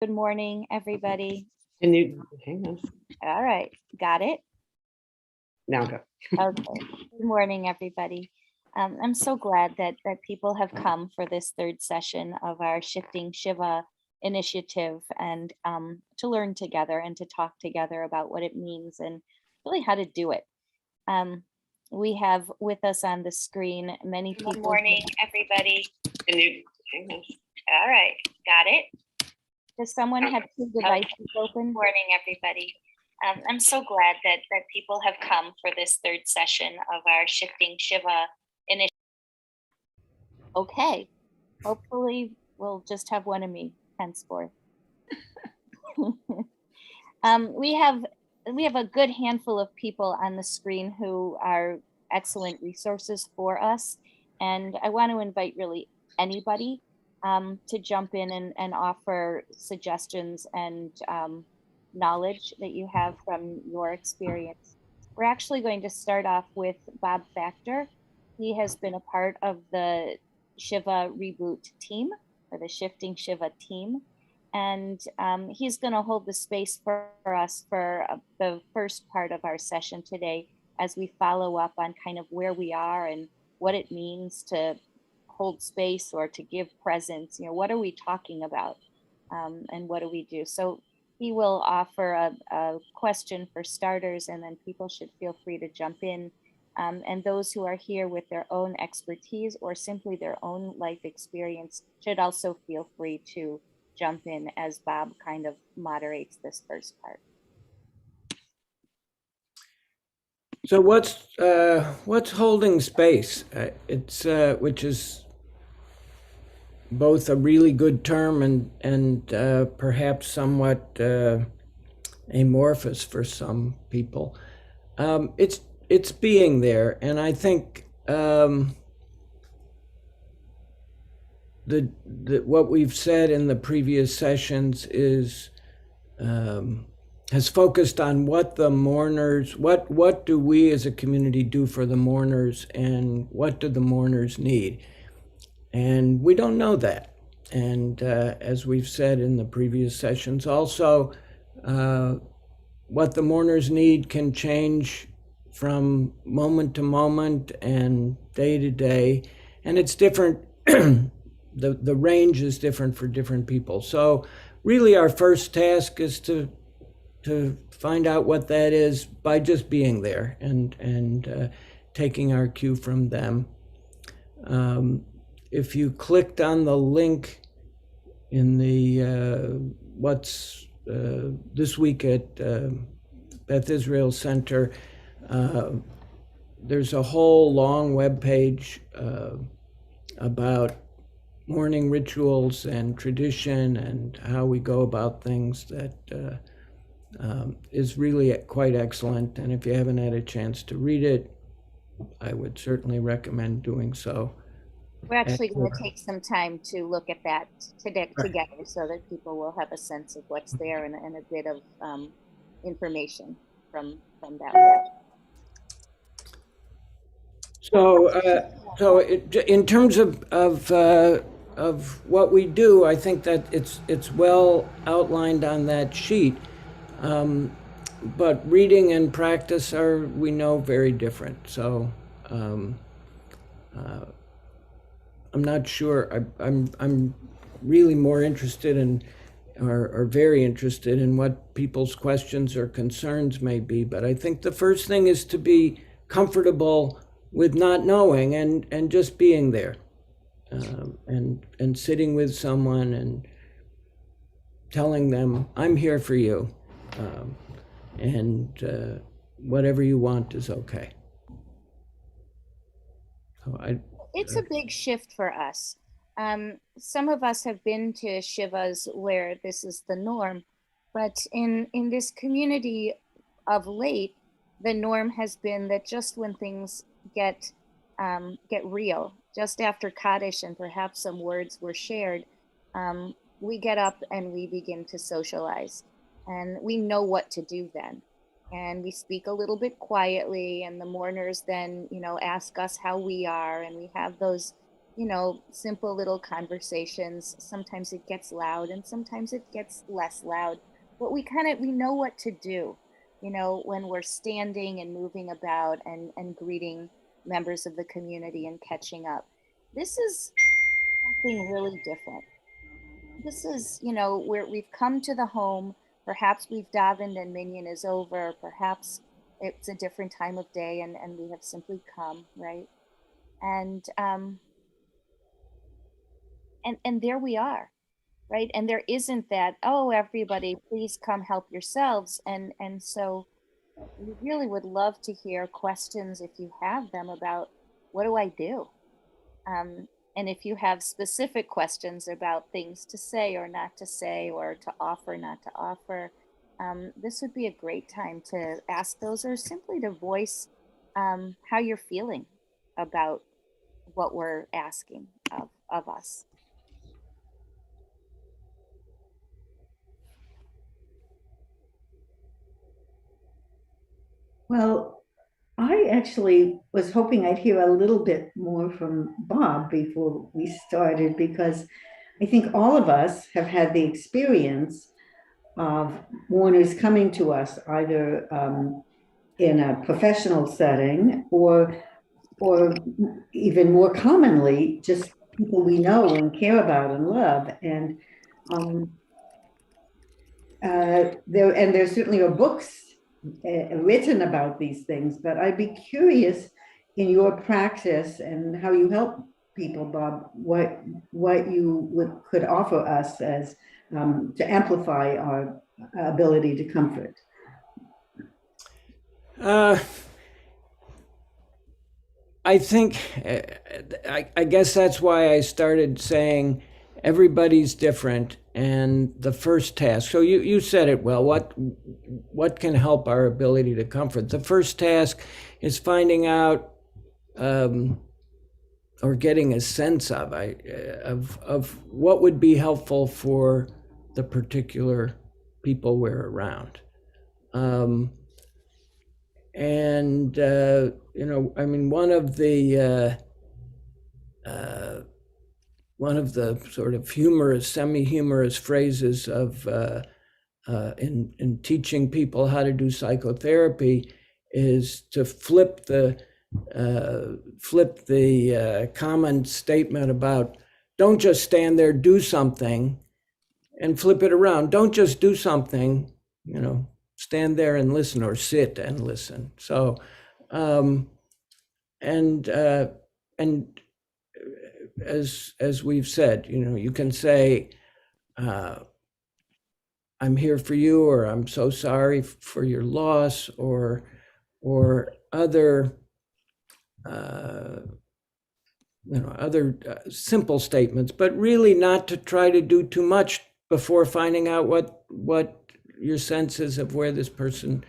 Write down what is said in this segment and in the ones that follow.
Good morning, everybody. And you, hang on, All right, got it? now go. Okay. Good morning, everybody. I'm so glad that people have come for this third session of our Shifting Shiva initiative and to learn together and to talk together about what it means and really how to do it. Um, we have with us on the screen many people. Good morning, everybody. And you, hang on. All right, got it? Does someone have two devices open? Good morning, everybody. I'm so glad that people have come for this third session of our Shifting Shiva initiative. Okay, hopefully we'll just have one of me henceforth. We have a good handful of people on the screen who are excellent resources for us, and I want to invite really anybody to jump in and offer suggestions and knowledge that you have from your experience. We're actually going to start off with Bob Factor. He has been a part of the Shiva Reboot team, or the Shifting Shiva team. And he's going to hold the space for us for the first part of our session today as we follow up on kind of where we are and what it means to hold space or to give presence. What are we talking about and what do we do? So he will offer a question for starters, and then people should feel free to jump in. And those who are here with their own expertise or simply their own life experience should also feel free to jump in as Bob kind of moderates this first part. So what's holding space? It's which is both a really good term and perhaps somewhat amorphous for some people. It's being there, and I think what we've said in the previous sessions is has focused on what the mourners, what do we as a community do for the mourners, and what do the mourners need? And we don't know that. And as we've said in the previous sessions, also what the mourners need can change from moment to moment and day to day, and it's different. The range is different for different people. So really our first task is to find out what that is by just being there and taking our cue from them. If you clicked on the link in the what's this week at Beth Israel Center, there's a whole long web page about mourning rituals and tradition and how we go about things that is really quite excellent. And if you haven't had a chance to read it, I would certainly recommend doing so. We're actually going to take some time to look at that together so that people will have a sense of what's there and a bit of information from that web. So in terms of what we do, I think that it's well outlined on that sheet. But reading and practice are, we know, very different. So I'm not sure. I'm really more interested in, or very interested in what people's questions or concerns may be. But I think the first thing is to be comfortable with not knowing and just being there, and sitting with someone and telling them, I'm here for you, and whatever you want is okay. So it's a big shift for us. Some of us have been to Shivas where this is the norm, but in this community of late, the norm has been that just when things get real, just after Kaddish and perhaps some words were shared, we get up and we begin to socialize, and we know what to do then. And we speak a little bit quietly, and the mourners then, ask us how we are, and we have those simple little conversations. Sometimes it gets loud and sometimes it gets less loud, but we know what to do, when we're standing and moving about and greeting members of the community and catching up. This is something really different. This is, where we've come to the home. Perhaps we've davened and minyan is over. Perhaps it's a different time of day and we have simply come, right? And and there we are, right? And there isn't that, oh, everybody, please come help yourselves. And so we really would love to hear questions if you have them about what do I do? And if you have specific questions about things to say or not to say, or to offer, not to offer, this would be a great time to ask those, or simply to voice how you're feeling about what we're asking of us. Well, I actually was hoping I'd hear a little bit more from Bob before we started, because I think all of us have had the experience of mourners coming to us either in a professional setting, or even more commonly, just people we know and care about and love. And um, there certainly are books written about these things, but I'd be curious in your practice and how you help people, Bob, what you could offer us as to amplify our ability to comfort. I think, I guess that's why I started saying everybody's different. And the first task, so you said it well, what can help our ability to comfort? The first task is finding out or getting a sense of what would be helpful for the particular people we're around. I mean, one of the sort of humorous, semi-humorous phrases of in teaching people how to do psychotherapy is to flip the common statement about don't just stand there, do something, and flip it around. Don't just do something, stand there and listen, or sit and listen. So, and as we've said, you can say, I'm here for you, or I'm so sorry for your loss, or other simple statements, but really not to try to do too much before finding out what your sense is of where this person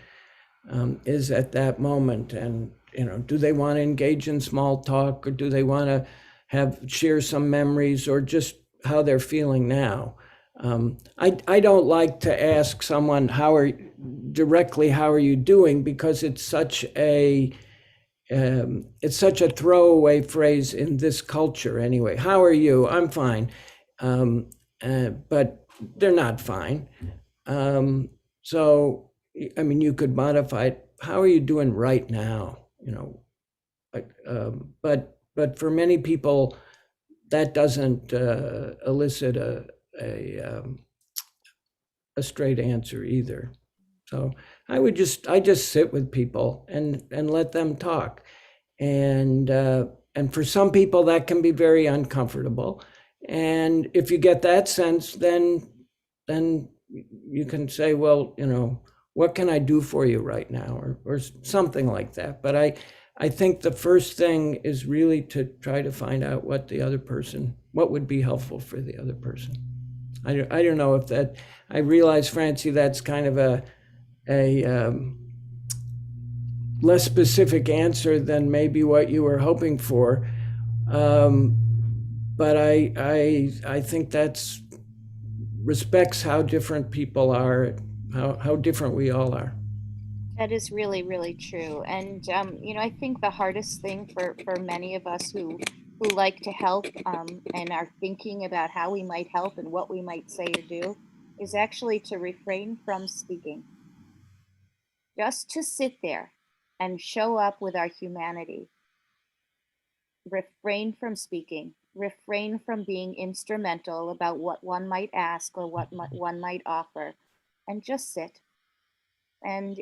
is at that moment. And do they want to engage in small talk, or do they want to share some memories, or just how they're feeling now? I don't like to ask someone how are you doing, because it's such a throwaway phrase in this culture anyway. How are you? I'm fine. But they're not fine. So, I mean, you could modify it. How are you doing right now? But for many people, that doesn't elicit a straight answer either. So I just sit with people and let them talk. And for some people that can be very uncomfortable. And if you get that sense, then you can say, well, what can I do for you right now, or something like that. But I think the first thing is really to try to find out what would be helpful for the other person. I don't know if that, I realize, Francie, that's kind of a less specific answer than maybe what you were hoping for. But I think that's respects how different people are, how different we all are. That is really, really true. And, I think the hardest thing for many of us who who like to help and are thinking about how we might help and what we might say or do is actually to refrain from speaking. Just to sit there and show up with our humanity. Refrain from speaking. Refrain from being instrumental about what one might ask or what one might offer, and just sit. And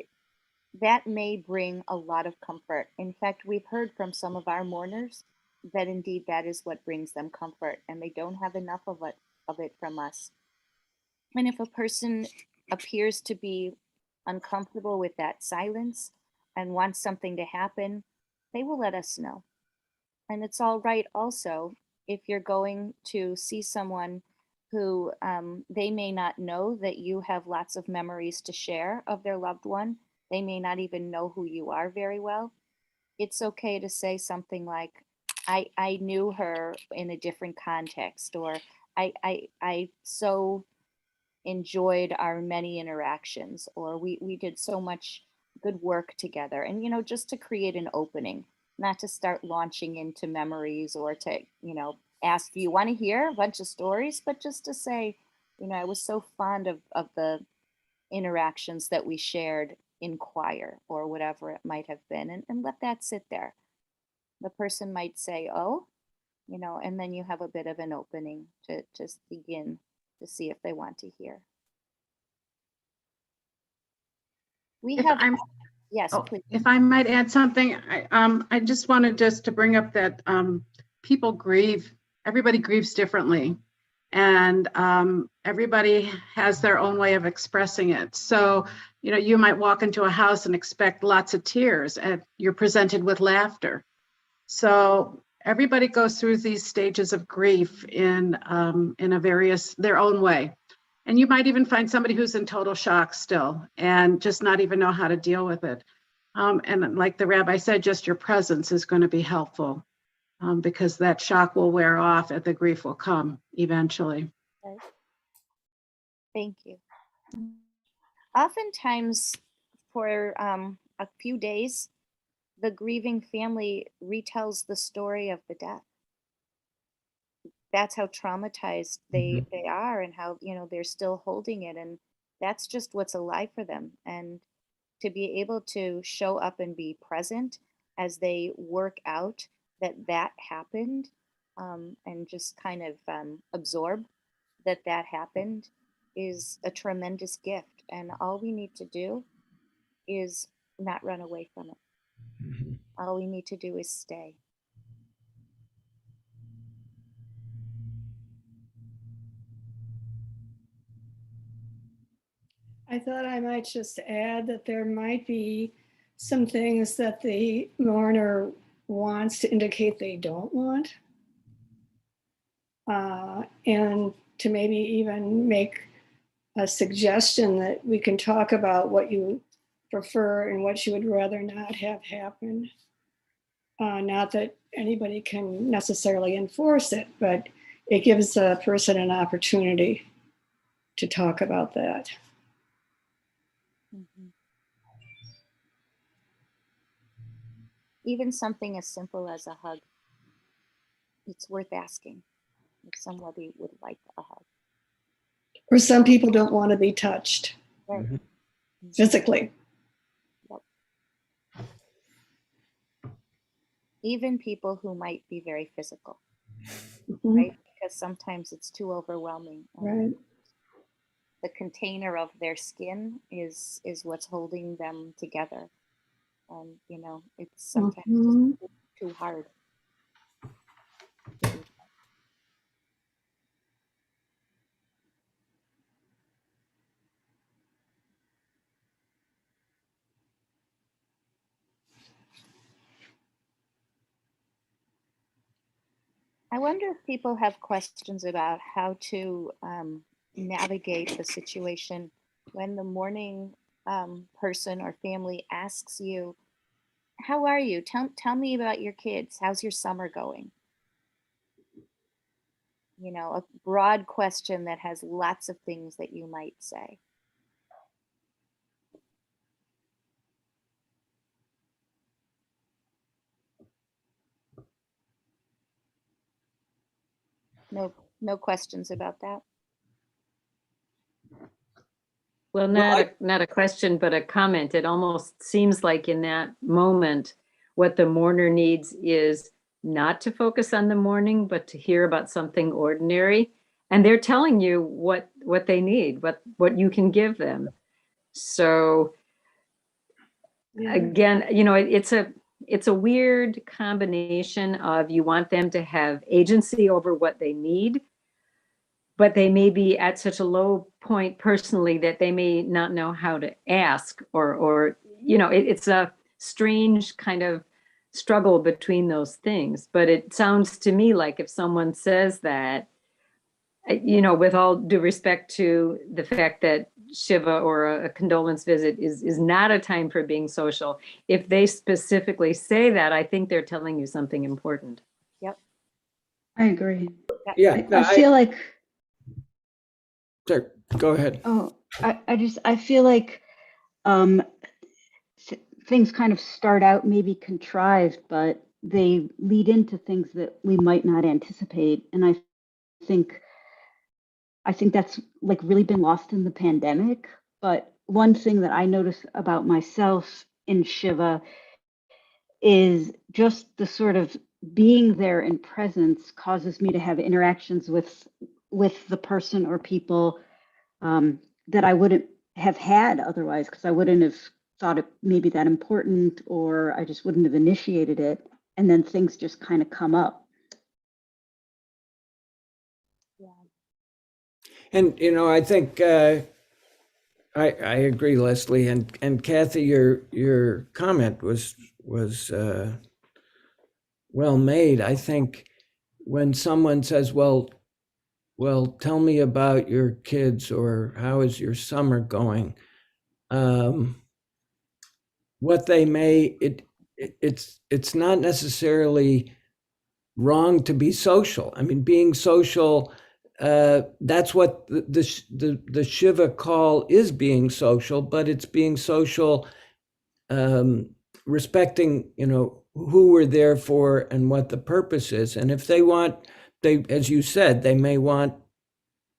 that may bring a lot of comfort. In fact, we've heard from some of our mourners that indeed that is what brings them comfort, and they don't have enough of it from us. And if a person appears to be uncomfortable with that silence and wants something to happen, they will let us know. And it's all right also if you're going to see someone who they may not know that you have lots of memories to share of their loved one. They may not even know who you are very well. It's okay to say something like, I knew her in a different context, or I so enjoyed our many interactions, or we did so much good work together. And, just to create an opening, not to start launching into memories or to, ask, do you want to hear a bunch of stories? But just to say, I was so fond of the interactions that we shared in choir or whatever it might have been, and let that sit there. The person might say, oh, and then you have a bit of an opening to just begin to see if they want to hear. We If have, I'm, yes, oh, please. if I might add something, I just wanted just to bring up that people grieve. Everybody grieves differently, and everybody has their own way of expressing it. So, you might walk into a house and expect lots of tears, and you're presented with laughter. So everybody goes through these stages of grief in their own way. And you might even find somebody who's in total shock still and just not even know how to deal with it. And like the rabbi said, just your presence is going to be helpful because that shock will wear off and the grief will come eventually. Right. Thank you. Oftentimes, for a few days, the grieving family retells the story of the death. That's how traumatized they are, and how they're still holding it, and that's just what's alive for them. And to be able to show up and be present as they work out that happened, and just kind of absorb that happened, is a tremendous gift. And all we need to do is not run away from it. All we need to do is stay. I thought I might just add that there might be some things that the mourner wants to indicate they don't want. And to maybe even make a suggestion that we can talk about what you prefer and what you would rather not have happen. Not that anybody can necessarily enforce it, but it gives a person an opportunity to talk about that. Mm-hmm. Even something as simple as a hug. It's worth asking if somebody would like a hug. Or some people don't want to be touched Right. physically. Yep. Even people who might be very physical, right? Because sometimes it's too overwhelming. Right. The container of their skin is what's holding them together. And it's sometimes just too hard. I wonder if people have questions about how to navigate the situation when the mourning person or family asks you, how are you? Tell me about your kids. How's your summer going? A broad question that has lots of things that you might say. No questions about that. Well, not a question, but a comment. It almost seems like in that moment, what the mourner needs is not to focus on the mourning, but to hear about something ordinary. And they're telling you what they need, what you can give them. So again, it's a weird combination of you want them to have agency over what they need, but they may be at such a low point personally that they may not know how to ask, or it's a strange kind of struggle between those things. But it sounds to me like if someone says that, with all due respect to the fact that Shiva or a condolence visit is not a time for being social, if they specifically say that, I think they're telling you something important. Yep. I agree. Yeah, I feel like, sure, go ahead. I feel like things kind of start out maybe contrived, but they lead into things that we might not anticipate. And I think that's like really been lost in the pandemic. But one thing that I notice about myself in Shiva is just the sort of being there in presence causes me to have interactions with the person or people that I wouldn't have had otherwise, because I wouldn't have thought it maybe that important, or I just wouldn't have initiated it. And then things just kind of come up. Yeah. And I think I agree, Leslie, and Kathy, your comment was well made. I think when someone says, well, tell me about your kids, or how is your summer going? What they may, it's not necessarily wrong to be social. I mean, being social, that's what the Shiva call is, being social, but it's being social, respecting, who we're there for and what the purpose is. And if they as you said, they may want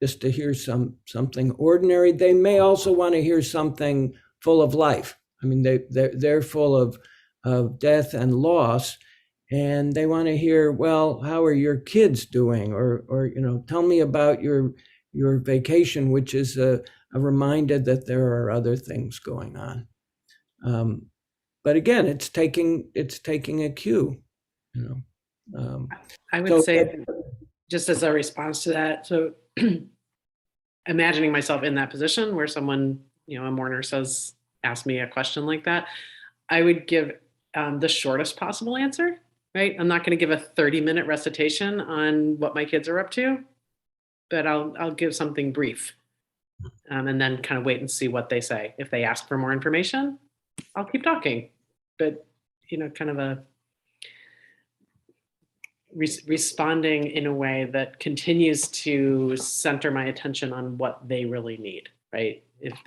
just to hear something ordinary. They may also want to hear something full of life. I mean, they're full of death and loss, and they want to hear, well, how are your kids doing? Or tell me about your vacation, which is a reminder that there are other things going on. But again, it's taking a cue. I would say, just as a response to that, so imagining myself in that position where someone, a mourner ask me a question like that, I would give the shortest possible answer, right? I'm not going to give a 30-minute recitation on what my kids are up to, but I'll give something brief, and then kind of wait and see what they say. If they ask for more information, I'll keep talking, but kind of a responding in a way that continues to center my attention on what they really need, right? If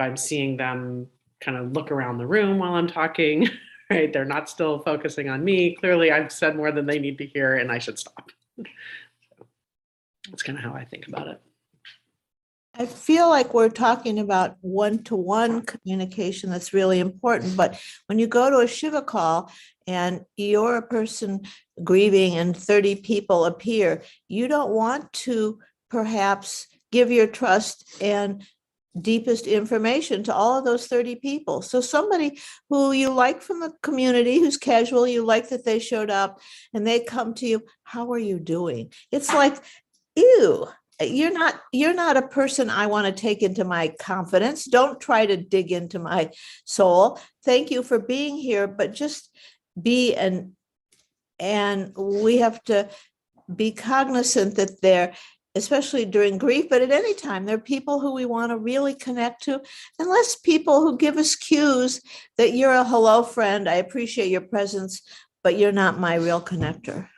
I'm seeing them kind of look around the room while I'm talking, right? They're not still focusing on me. Clearly, I've said more than they need to hear, and I should stop. So that's kind of how I think about it. I feel like we're talking about one-to-one communication that's really important, but when you go to a Shiva call and you're a person grieving and 30 people appear, you don't want to perhaps give your trust and deepest information to all of those 30 people. So somebody who you like from the community, who's casual, you like that they showed up, and they come to you, how are you doing? It's like, ew. You're not a person I want to take into my confidence. Don't try to dig into my soul. Thank you for being here, but just be, and we have to be cognizant that they're, especially during grief, but at any time, there are people who we want to really connect to, and less people who give us cues that you're a hello friend, I appreciate your presence, but you're not my real connector.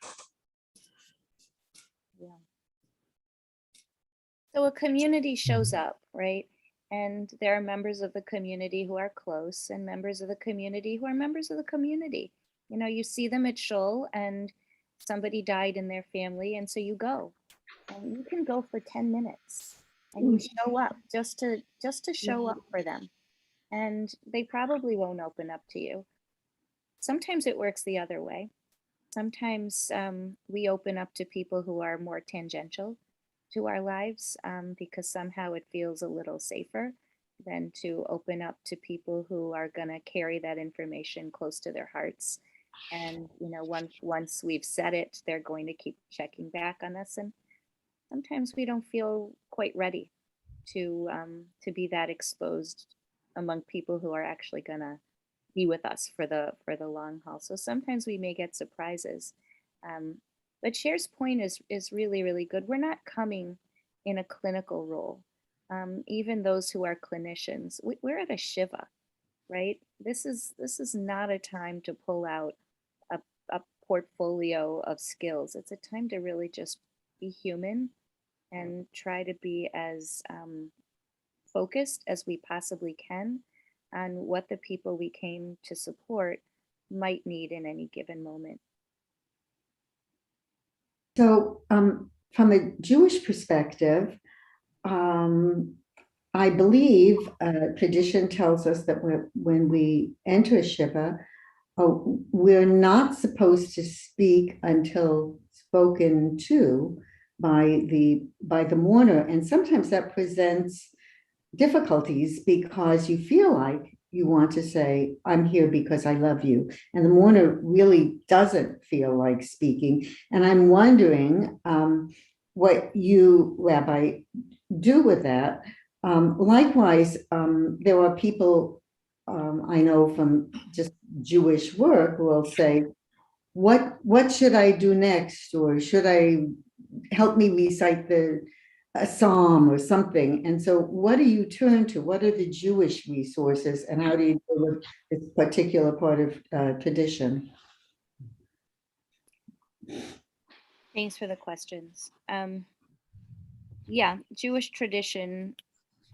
So a community shows up, right? And there are members of the community who are close and members of the community who are members of the community. You see them at Shul, and somebody died in their family, and so you go. And you can go for 10 minutes and you show up just to show up for them. And they probably won't open up to you. Sometimes it works the other way. Sometimes we open up to people who are more tangential to our lives because somehow it feels a little safer than to open up to people who are going to carry that information close to their hearts. And once we've said it, they're going to keep checking back on us. And sometimes we don't feel quite ready to be that exposed among people who are actually going to be with us for the long haul. So sometimes we may get surprises. But Cher's point is really, really good. We're not coming in a clinical role. Even those who are clinicians, we're at a Shiva, right? This is not a time to pull out a portfolio of skills. It's a time to really just be human and try to be as focused as we possibly can on what the people we came to support might need in any given moment. So, from a Jewish perspective, I believe tradition tells us that when we enter a Shiva, we're not supposed to speak until spoken to by the mourner, and sometimes that presents difficulties because you feel like you want to say, I'm here because I love you. And the mourner really doesn't feel like speaking. And I'm wondering what you, Rabbi, do with that. Likewise, there are people I know from just Jewish work who will say, what should I do next? Or should I help me recite a psalm or something? And so what do you turn to? What are the Jewish resources, and how do you deal with this particular part of tradition? Thanks for the questions. Yeah, Jewish tradition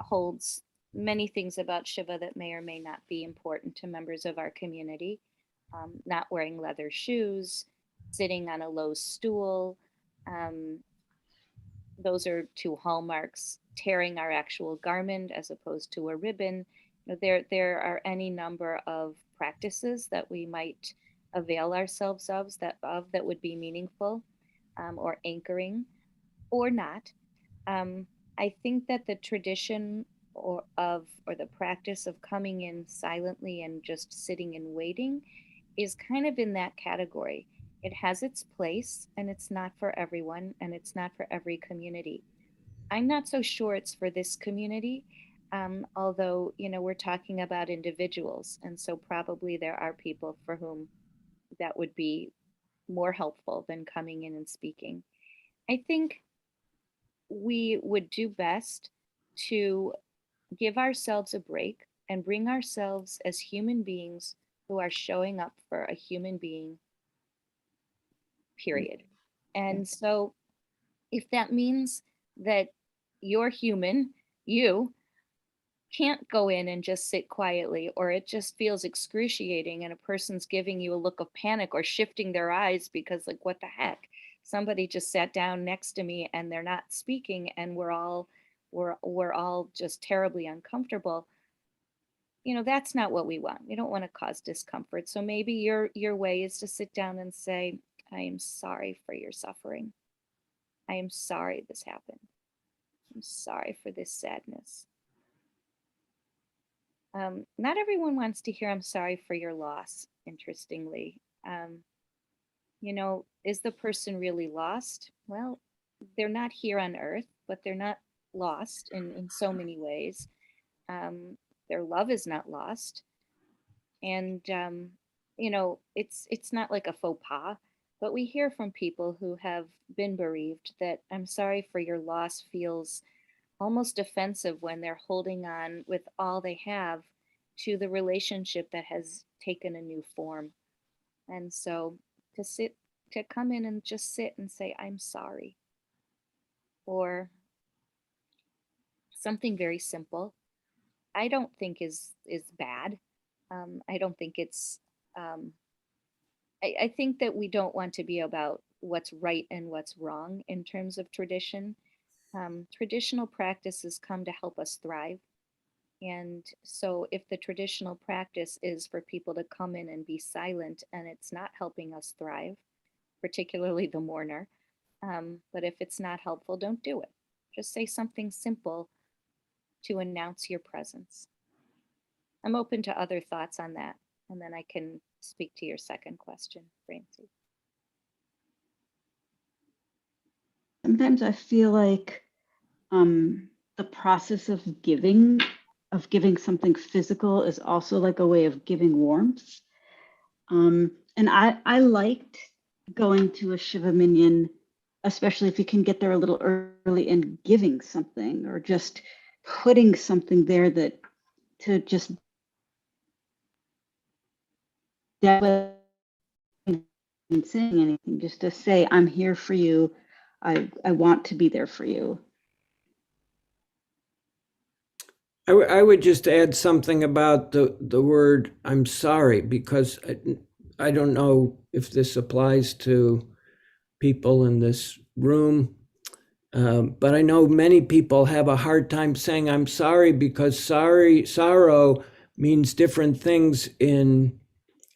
holds many things about Shiva that may or may not be important to members of our community. Not wearing leather shoes, sitting on a low stool. Those are two hallmarks. Tearing our actual garment as opposed to a ribbon. There are any number of practices that we might avail ourselves of that would be meaningful or anchoring or not. I think that the tradition or the practice of coming in silently and just sitting and waiting is kind of in that category. It has its place, and it's not for everyone, and it's not for every community. I'm not so sure it's for this community, although we're talking about individuals, and so probably there are people for whom that would be more helpful than coming in and speaking. I think we would do best to give ourselves a break and bring ourselves as human beings who are showing up for a human being, period. And so if that means that you're human, you can't go in and just sit quietly, or it just feels excruciating and a person's giving you a look of panic or shifting their eyes because, like, what the heck? Somebody just sat down next to me and they're not speaking, and we're all just terribly uncomfortable. That's not what we want. We don't want to cause discomfort. So maybe your way is to sit down and say, I am sorry for your suffering. I am sorry this happened. I'm sorry for this sadness. Not everyone wants to hear I'm sorry for your loss, interestingly. Is the person really lost? Well, they're not here on earth, but they're not lost in so many ways. Their love is not lost. And, it's not like a faux pas, but we hear from people who have been bereaved that I'm sorry for your loss feels almost offensive when they're holding on with all they have to the relationship that has taken a new form. And so to come in and just sit and say, I'm sorry, or something very simple, I don't think is bad. I don't think it's, I think that we don't want to be about what's right and what's wrong in terms of tradition. Traditional practices come to help us thrive. And so if the traditional practice is for people to come in and be silent and it's not helping us thrive, particularly the mourner, but if it's not helpful, don't do it. Just say something simple to announce your presence. I'm open to other thoughts on that, and then I can speak to your second question, Francie. Sometimes I feel like the process of giving something physical is also like a way of giving warmth. And I liked going to a Shiva Minyan, especially if you can get there a little early, and giving something or just putting something there that to just that without saying anything, just to say, I'm here for you. I want to be there for you. I would just add something about the word "I'm sorry," because I don't know if this applies to people in this room, but I know many people have a hard time saying "I'm sorry" because sorrow means different things in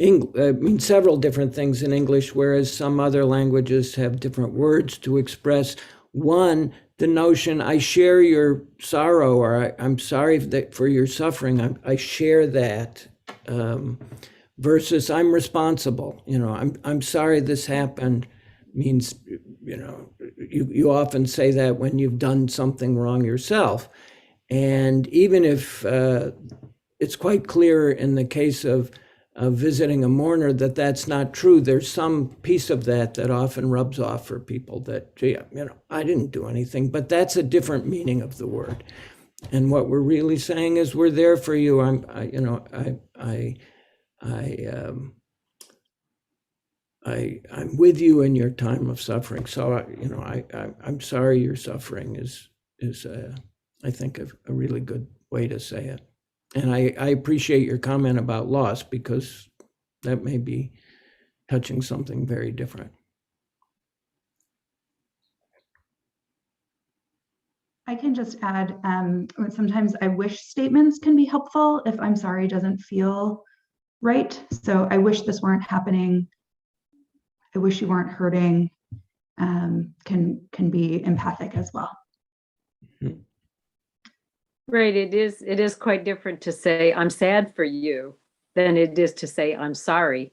means several different things in English, whereas some other languages have different words to express. One, the notion I share your sorrow, or I'm sorry for your suffering. I share that, versus I'm responsible. I'm sorry this happened means, you often say that when you've done something wrong yourself. And even if it's quite clear in the case of visiting a mourner that that's not true, there's some piece of that often rubs off for people that, gee, I didn't do anything, but that's a different meaning of the word. And what we're really saying is we're there for you. I'm with you in your time of suffering. So I'm sorry your suffering is I think a really good way to say it. And I appreciate your comment about loss, because that may be touching something very different. I can just add, sometimes I wish statements can be helpful if I'm sorry doesn't feel right. So I wish this weren't happening. I wish you weren't hurting, can be empathic as well. Mm-hmm. Right. It is quite different to say I'm sad for you than it is to say I'm sorry.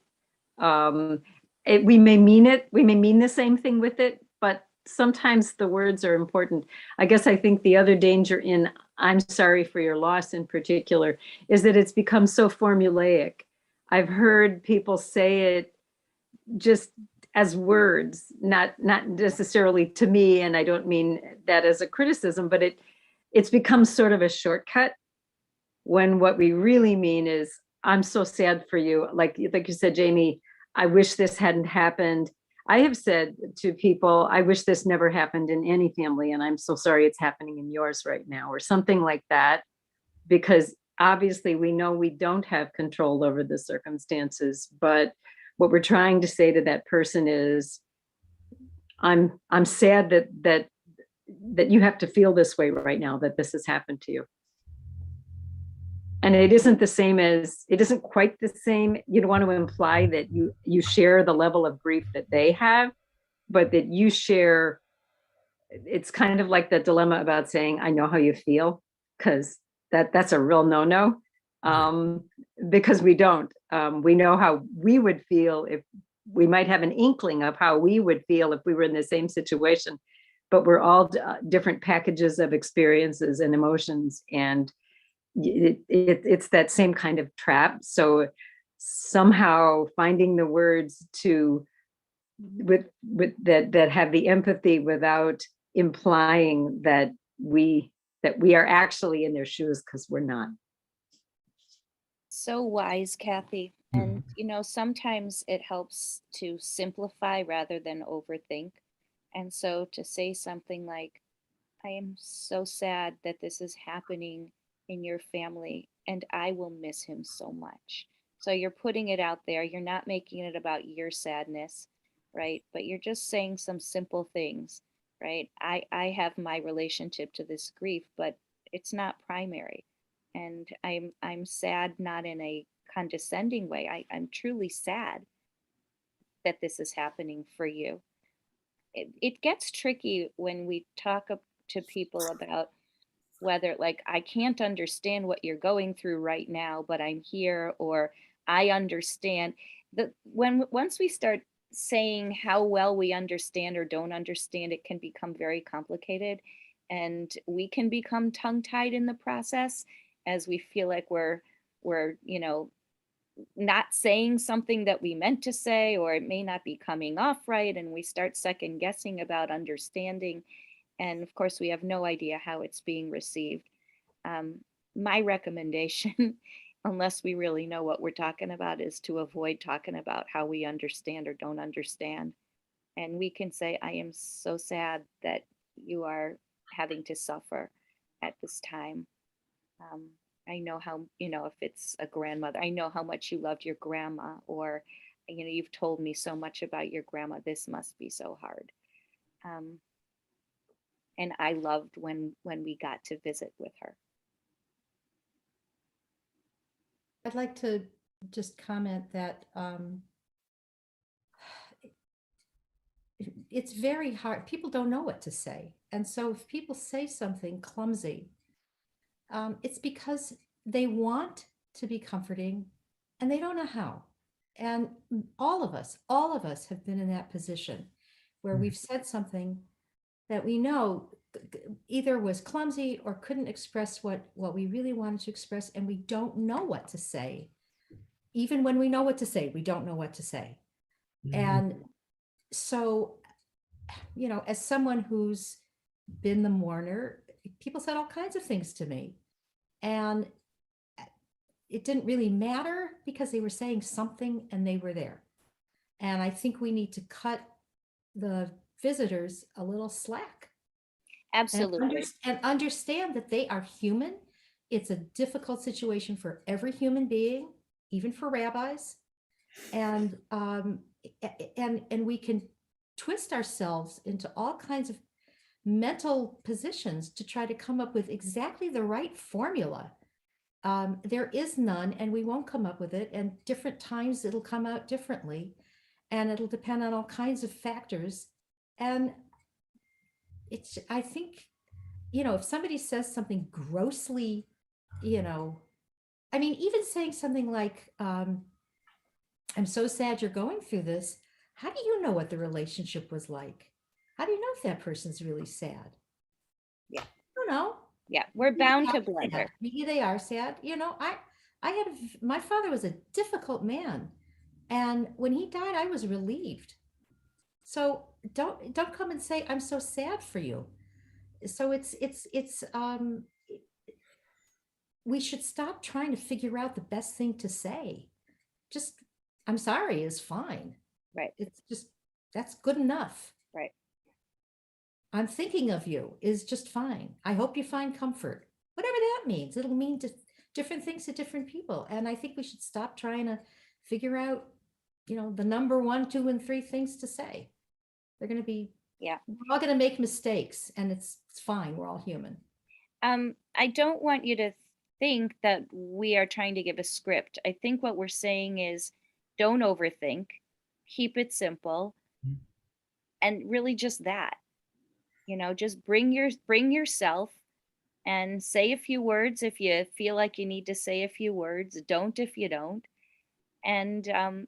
We may mean it. We may mean the same thing with it, but sometimes the words are important. I guess I think the other danger in I'm sorry for your loss in particular is that it's become so formulaic. I've heard people say it just as words, not necessarily to me, and I don't mean that as a criticism, but it's become sort of a shortcut, when what we really mean is I'm so sad for you. Like you said, Jamie, I wish this hadn't happened. I have said to people, I wish this never happened in any family, and I'm so sorry it's happening in yours right now, or something like that, because obviously we know we don't have control over the circumstances, but what we're trying to say to that person is, I'm sad that you have to feel this way right now, that this has happened to you. And it isn't quite the same. You don't want to imply that you share the level of grief that they have, but that you share. It's kind of like the dilemma about saying, I know how you feel, because that's a real no-no, because we don't. We know how we would feel if we might have an inkling of how we would feel if we were in the same situation, but we're all different packages of experiences and emotions, and it's that same kind of trap. So somehow finding the words with that have the empathy without implying that we are actually in their shoes, because we're not. So wise, Kathy. And sometimes it helps to simplify rather than overthink. And so to say something like, I am so sad that this is happening in your family, and I will miss him so much. So you're putting it out there. You're not making it about your sadness. right? But you're just saying some simple things, right? I have my relationship to this grief, but it's not primary. And I'm sad, not in a condescending way. I'm truly sad that this is happening for you. It gets tricky when we talk to people about whether, like, I can't understand what you're going through right now, but I'm here, or I understand. When once we start saying how well we understand or don't understand, it can become very complicated, and we can become tongue-tied in the process, as we feel like we're not saying something that we meant to say, or it may not be coming off right, and we start second guessing about understanding. And of course, we have no idea how it's being received. Um, my recommendation, unless we really know what we're talking about, is to avoid talking about how we understand or don't understand. And we can say, I am so sad that you are having to suffer at this time. Um, I know how, if it's a grandmother, I know how much you loved your grandma, or, you've told me so much about your grandma. This must be so hard. And I loved when we got to visit with her. I'd like to just comment that it's very hard. People don't know what to say. And so if people say something clumsy, it's because they want to be comforting and they don't know how. And all of us have been in that position where we've said something that we know either was clumsy or couldn't express what we really wanted to express, and we don't know what to say. Even when we know what to say, we don't know what to say. And so, as someone who's been the mourner, people said all kinds of things to me, and it didn't really matter because they were saying something and they were there. And I think we need to cut the visitors a little slack. Absolutely. And understand that they are human. It's a difficult situation for every human being, even for rabbis. And we can twist ourselves into all kinds of mental positions to try to come up with exactly the right formula. There is none, and we won't come up with it. And different times it'll come out differently, and it'll depend on all kinds of factors. And I think, if somebody says something grossly, even saying something like, I'm so sad you're going through this. How do you know what the relationship was like? How do you know if that person's really sad? Yeah. I don't know. Yeah, we're bound to blunder. Maybe they are sad. My father was a difficult man. And when he died, I was relieved. So don't come and say, I'm so sad for you. So we should stop trying to figure out the best thing to say. Just, I'm sorry is fine. Right. It's just, that's good enough. Right. I'm thinking of you is just fine. I hope you find comfort. Whatever that means. It'll mean different things to different people. And I think we should stop trying to figure out, the number 1, 2, and 3 things to say. They're going to be, we're all going to make mistakes, and it's fine. We're all human. I don't want you to think that we are trying to give a script. I think what we're saying is, don't overthink, keep it simple, and really just that. Just bring yourself and say a few words if you feel like you need to say a few words. Don't if you don't. And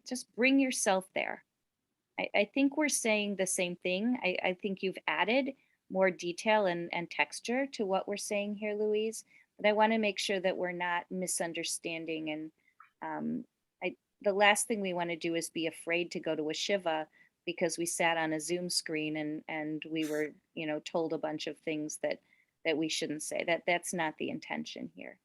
just bring yourself there. I think we're saying the same thing. I think you've added more detail and texture to what we're saying here, Louise. But I want to make sure that we're not misunderstanding. And the last thing we want to do is be afraid to go to a Shiva because we sat on a Zoom screen and we were, told a bunch of things that we shouldn't say. That's not the intention here.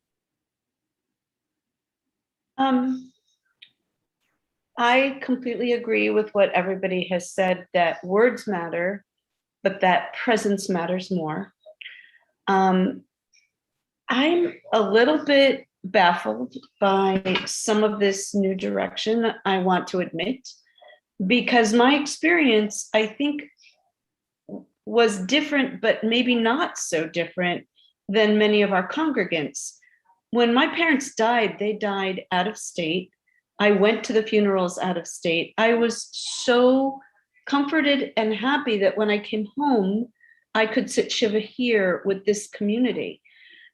I completely agree with what everybody has said, that words matter, but that presence matters more. I'm a little bit baffled by some of this new direction, I want to admit. because my experience, I think, was different, but maybe not so different than many of our congregants. When my parents died, they died out of state. I went to the funerals out of state. I was so comforted and happy that when I came home, I could sit Shiva here with this community.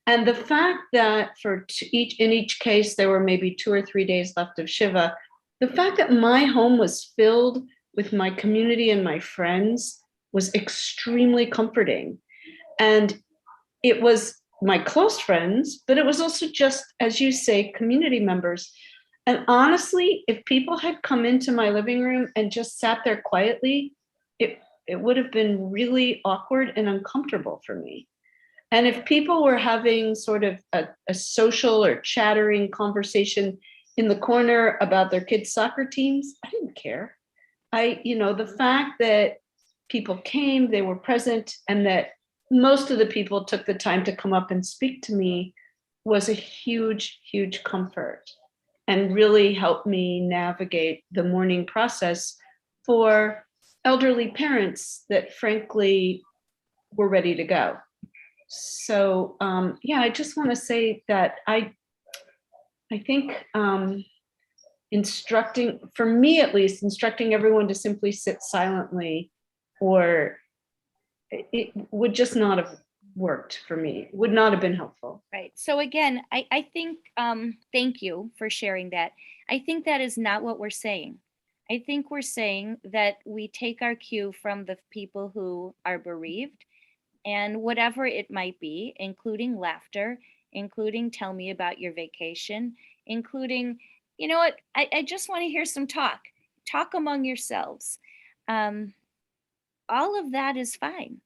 And the fact that in each case, there were maybe 2 or 3 days left of Shiva, the fact that my home was filled with my community and my friends was extremely comforting. And it was my close friends, but it was also just, as you say, community members. And honestly, if people had come into my living room and just sat there quietly, it would have been really awkward and uncomfortable for me. And if people were having sort of a social or chattering conversation in the corner about their kids' soccer teams, I didn't care. The fact that people came, they were present, and that most of the people took the time to come up and speak to me was a huge, huge comfort and really helped me navigate the mourning process for elderly parents that frankly were ready to go. So I just want to say that I think for me at least, instructing everyone to simply sit silently, or it would just not have worked for me, would not have been helpful. Right. So again, I think, thank you for sharing that. I think that is not what we're saying. I think we're saying that we take our cue from the people who are bereaved, and whatever it might be, including laughter, including tell me about your vacation, including, you know what, I just want to hear some talk among yourselves. All of that is fine.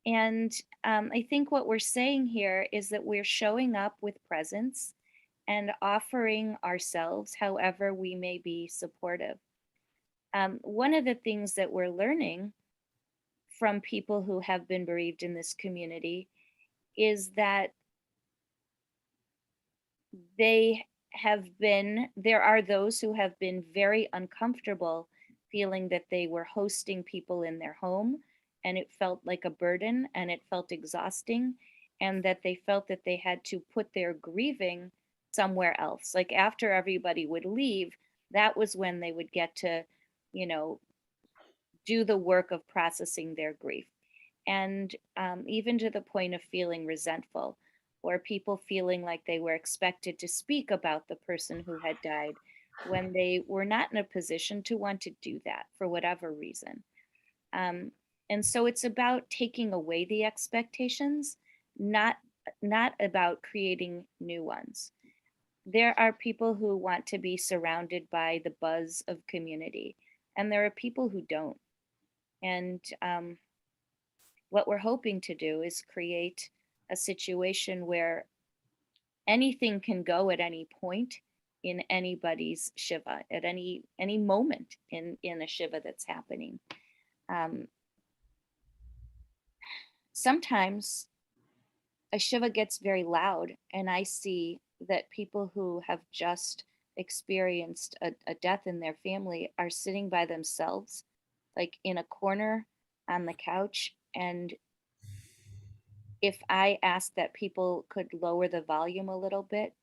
And I think what we're saying here is that we're showing up with presence and offering ourselves however we may be supportive. One of the things that we're learning from people who have been bereaved in this community is that there are those who have been very uncomfortable feeling that they were hosting people in their home, and it felt like a burden and it felt exhausting, and that they felt that they had to put their grieving somewhere else. Like after everybody would leave, that was when they would get to, do the work of processing their grief. And even to the point of feeling resentful, or people feeling like they were expected to speak about the person who had died when they were not in a position to want to do that for whatever reason. And so it's about taking away the expectations, not about creating new ones. There are people who want to be surrounded by the buzz of community, and there are people who don't. And what we're hoping to do is create a situation where anything can go at any point in anybody's Shiva, at any moment in a Shiva that's happening. Sometimes a Shiva gets very loud, and I see that people who have just experienced a death in their family are sitting by themselves, like in a corner on the couch. And if I ask that people could lower the volume a little bit,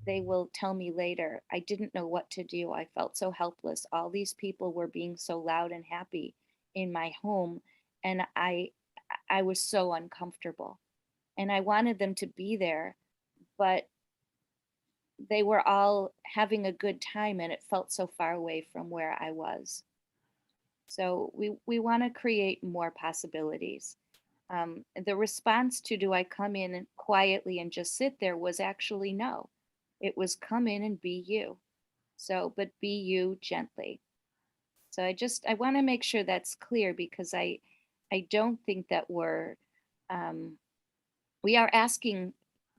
they will tell me later, I didn't know what to do. I felt so helpless. All these people were being so loud and happy in my home, and I was so uncomfortable. And I wanted them to be there, but they were all having a good time, and it felt so far away from where I was. So we want to create more possibilities. The response to, do I come in quietly and just sit there, was actually no. It was come in and be you. So, but be you gently. So I want to make sure that's clear, because I don't think that we are asking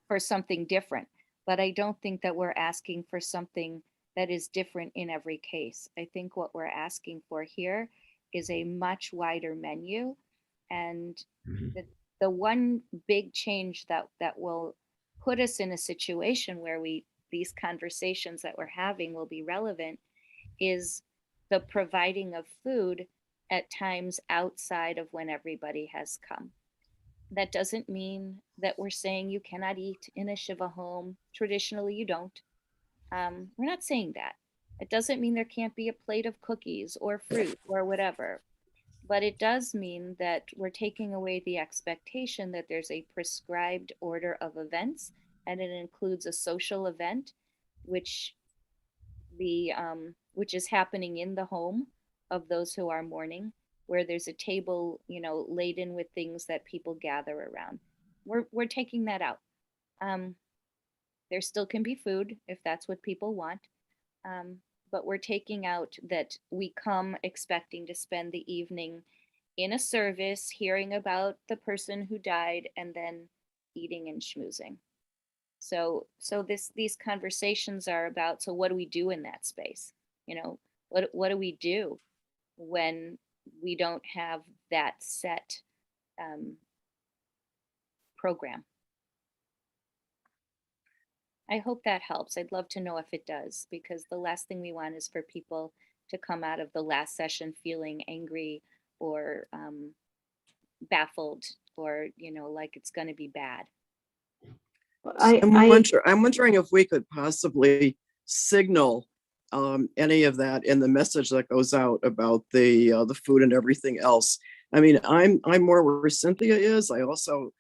for something different, but I don't think that we're asking for something that is different in every case. I think what we're asking for here is a much wider menu, and the one big change that will put us in a situation where these conversations that we're having will be relevant is the providing of food at times outside of when everybody has come. That doesn't mean that we're saying you cannot eat in a Shiva home. Traditionally, you don't. We're not saying that. It doesn't mean there can't be a plate of cookies or fruit or whatever. But it does mean that we're taking away the expectation that there's a prescribed order of events, and it includes a social event, which which is happening in the home of those who are mourning, where there's a table, laden with things that people gather around. We're taking that out. There still can be food if that's what people want. But we're taking out that we come expecting to spend the evening in a service, hearing about the person who died, and then eating and schmoozing. So these conversations are about, so what do we do in that space? What do we do when we don't have that set program? I hope that helps. I'd love to know if it does, because the last thing we want is for people to come out of the last session feeling angry or baffled or, like it's going to be bad. I'm wondering if we could possibly signal any of that in the message that goes out about the food and everything else. I mean, I'm more where Cynthia is. I also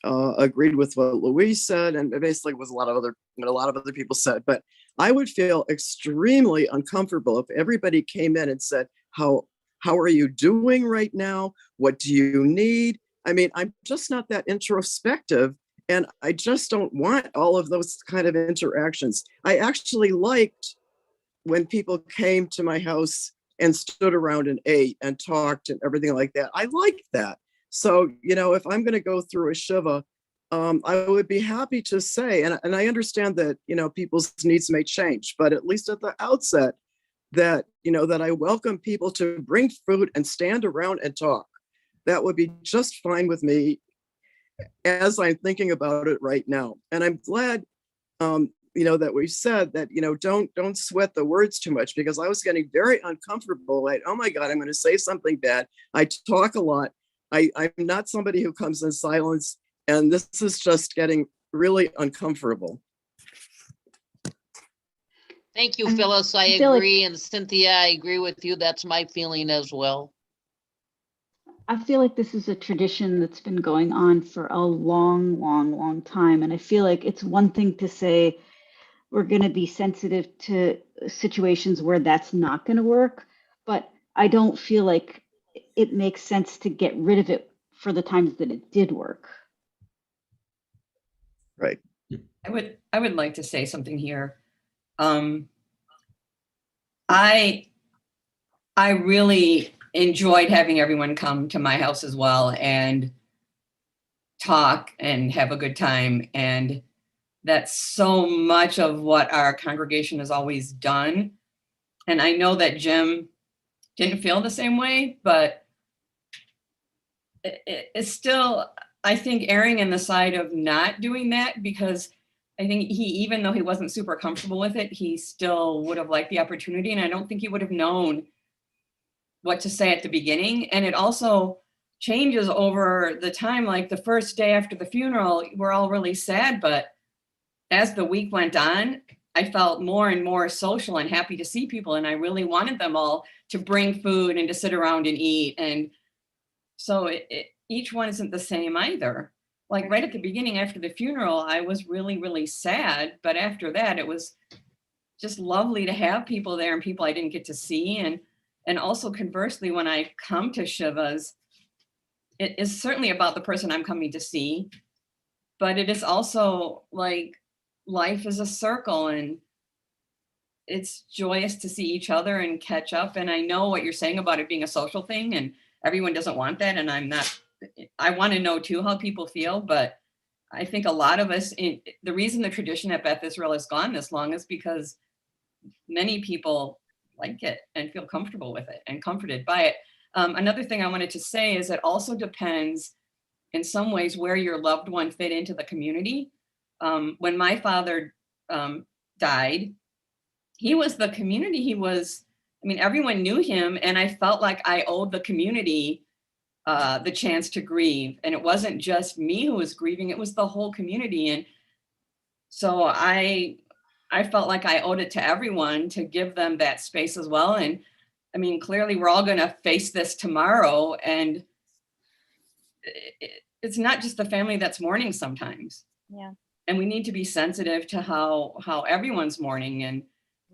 agreed with what Louise said, and basically was what a lot of other people said. But I would feel extremely uncomfortable if everybody came in and said, how are you doing right now? What do you need? I mean, I'm just not that introspective, and I just don't want all of those kind of interactions. I actually liked when people came to my house and stood around and ate and talked and everything like that. I liked that. So, if I'm going to go through a Shiva, I would be happy to say, and I understand that, people's needs may change, but at least at the outset, that, that I welcome people to bring food and stand around and talk. That would be just fine with me as I'm thinking about it right now. And I'm glad, that we said that, don't sweat the words too much, because I was getting very uncomfortable. Like, oh my God, I'm going to say something bad. I talk a lot. I'm not somebody who comes in silence, and this is just getting really uncomfortable. Thank you, Phyllis. I agree. And Cynthia, I agree with you. That's my feeling as well. I feel like this is a tradition that's been going on for a long, long, long time. And I feel like it's one thing to say we're going to be sensitive to situations where that's not going to work, but I don't feel like it makes sense to get rid of it for the times that it did work. Right. I would like to say something here. I really enjoyed having everyone come to my house as well and talk and have a good time. And that's so much of what our congregation has always done. And I know that Jim didn't feel the same way, but it's still, I think, erring in the side of not doing that, because I think even though he wasn't super comfortable with it, he still would have liked the opportunity. And I don't think he would have known what to say at the beginning. And it also changes over the time. Like the first day after the funeral, we're all really sad. But as the week went on, I felt more and more social and happy to see people. And I really wanted them all to bring food and to sit around and eat. And so each one isn't the same either. Like right at the beginning after the funeral, I was really, really sad. But after that, it was just lovely to have people there and people I didn't get to see. And also conversely, when I come to Shivas, it is certainly about the person I'm coming to see, but it is also like life is a circle, and it's joyous to see each other and catch up. And I know what you're saying about it being a social thing, and everyone doesn't want that. And I want to know too how people feel, but I think a lot of us, the reason the tradition at Beth Israel has gone this long is because many people like it and feel comfortable with it and comforted by it. Another thing I wanted to say is it also depends in some ways where your loved one fit into the community. When my father died, he was the community. He was I mean, everyone knew him, and I felt like I owed the community the chance to grieve. And it wasn't just me who was grieving, it was the whole community. And so I felt like I owed it to everyone to give them that space as well. And I mean, clearly we're all going to face this tomorrow, and it's not just the family that's mourning sometimes. Yeah. And we need to be sensitive to how everyone's mourning. And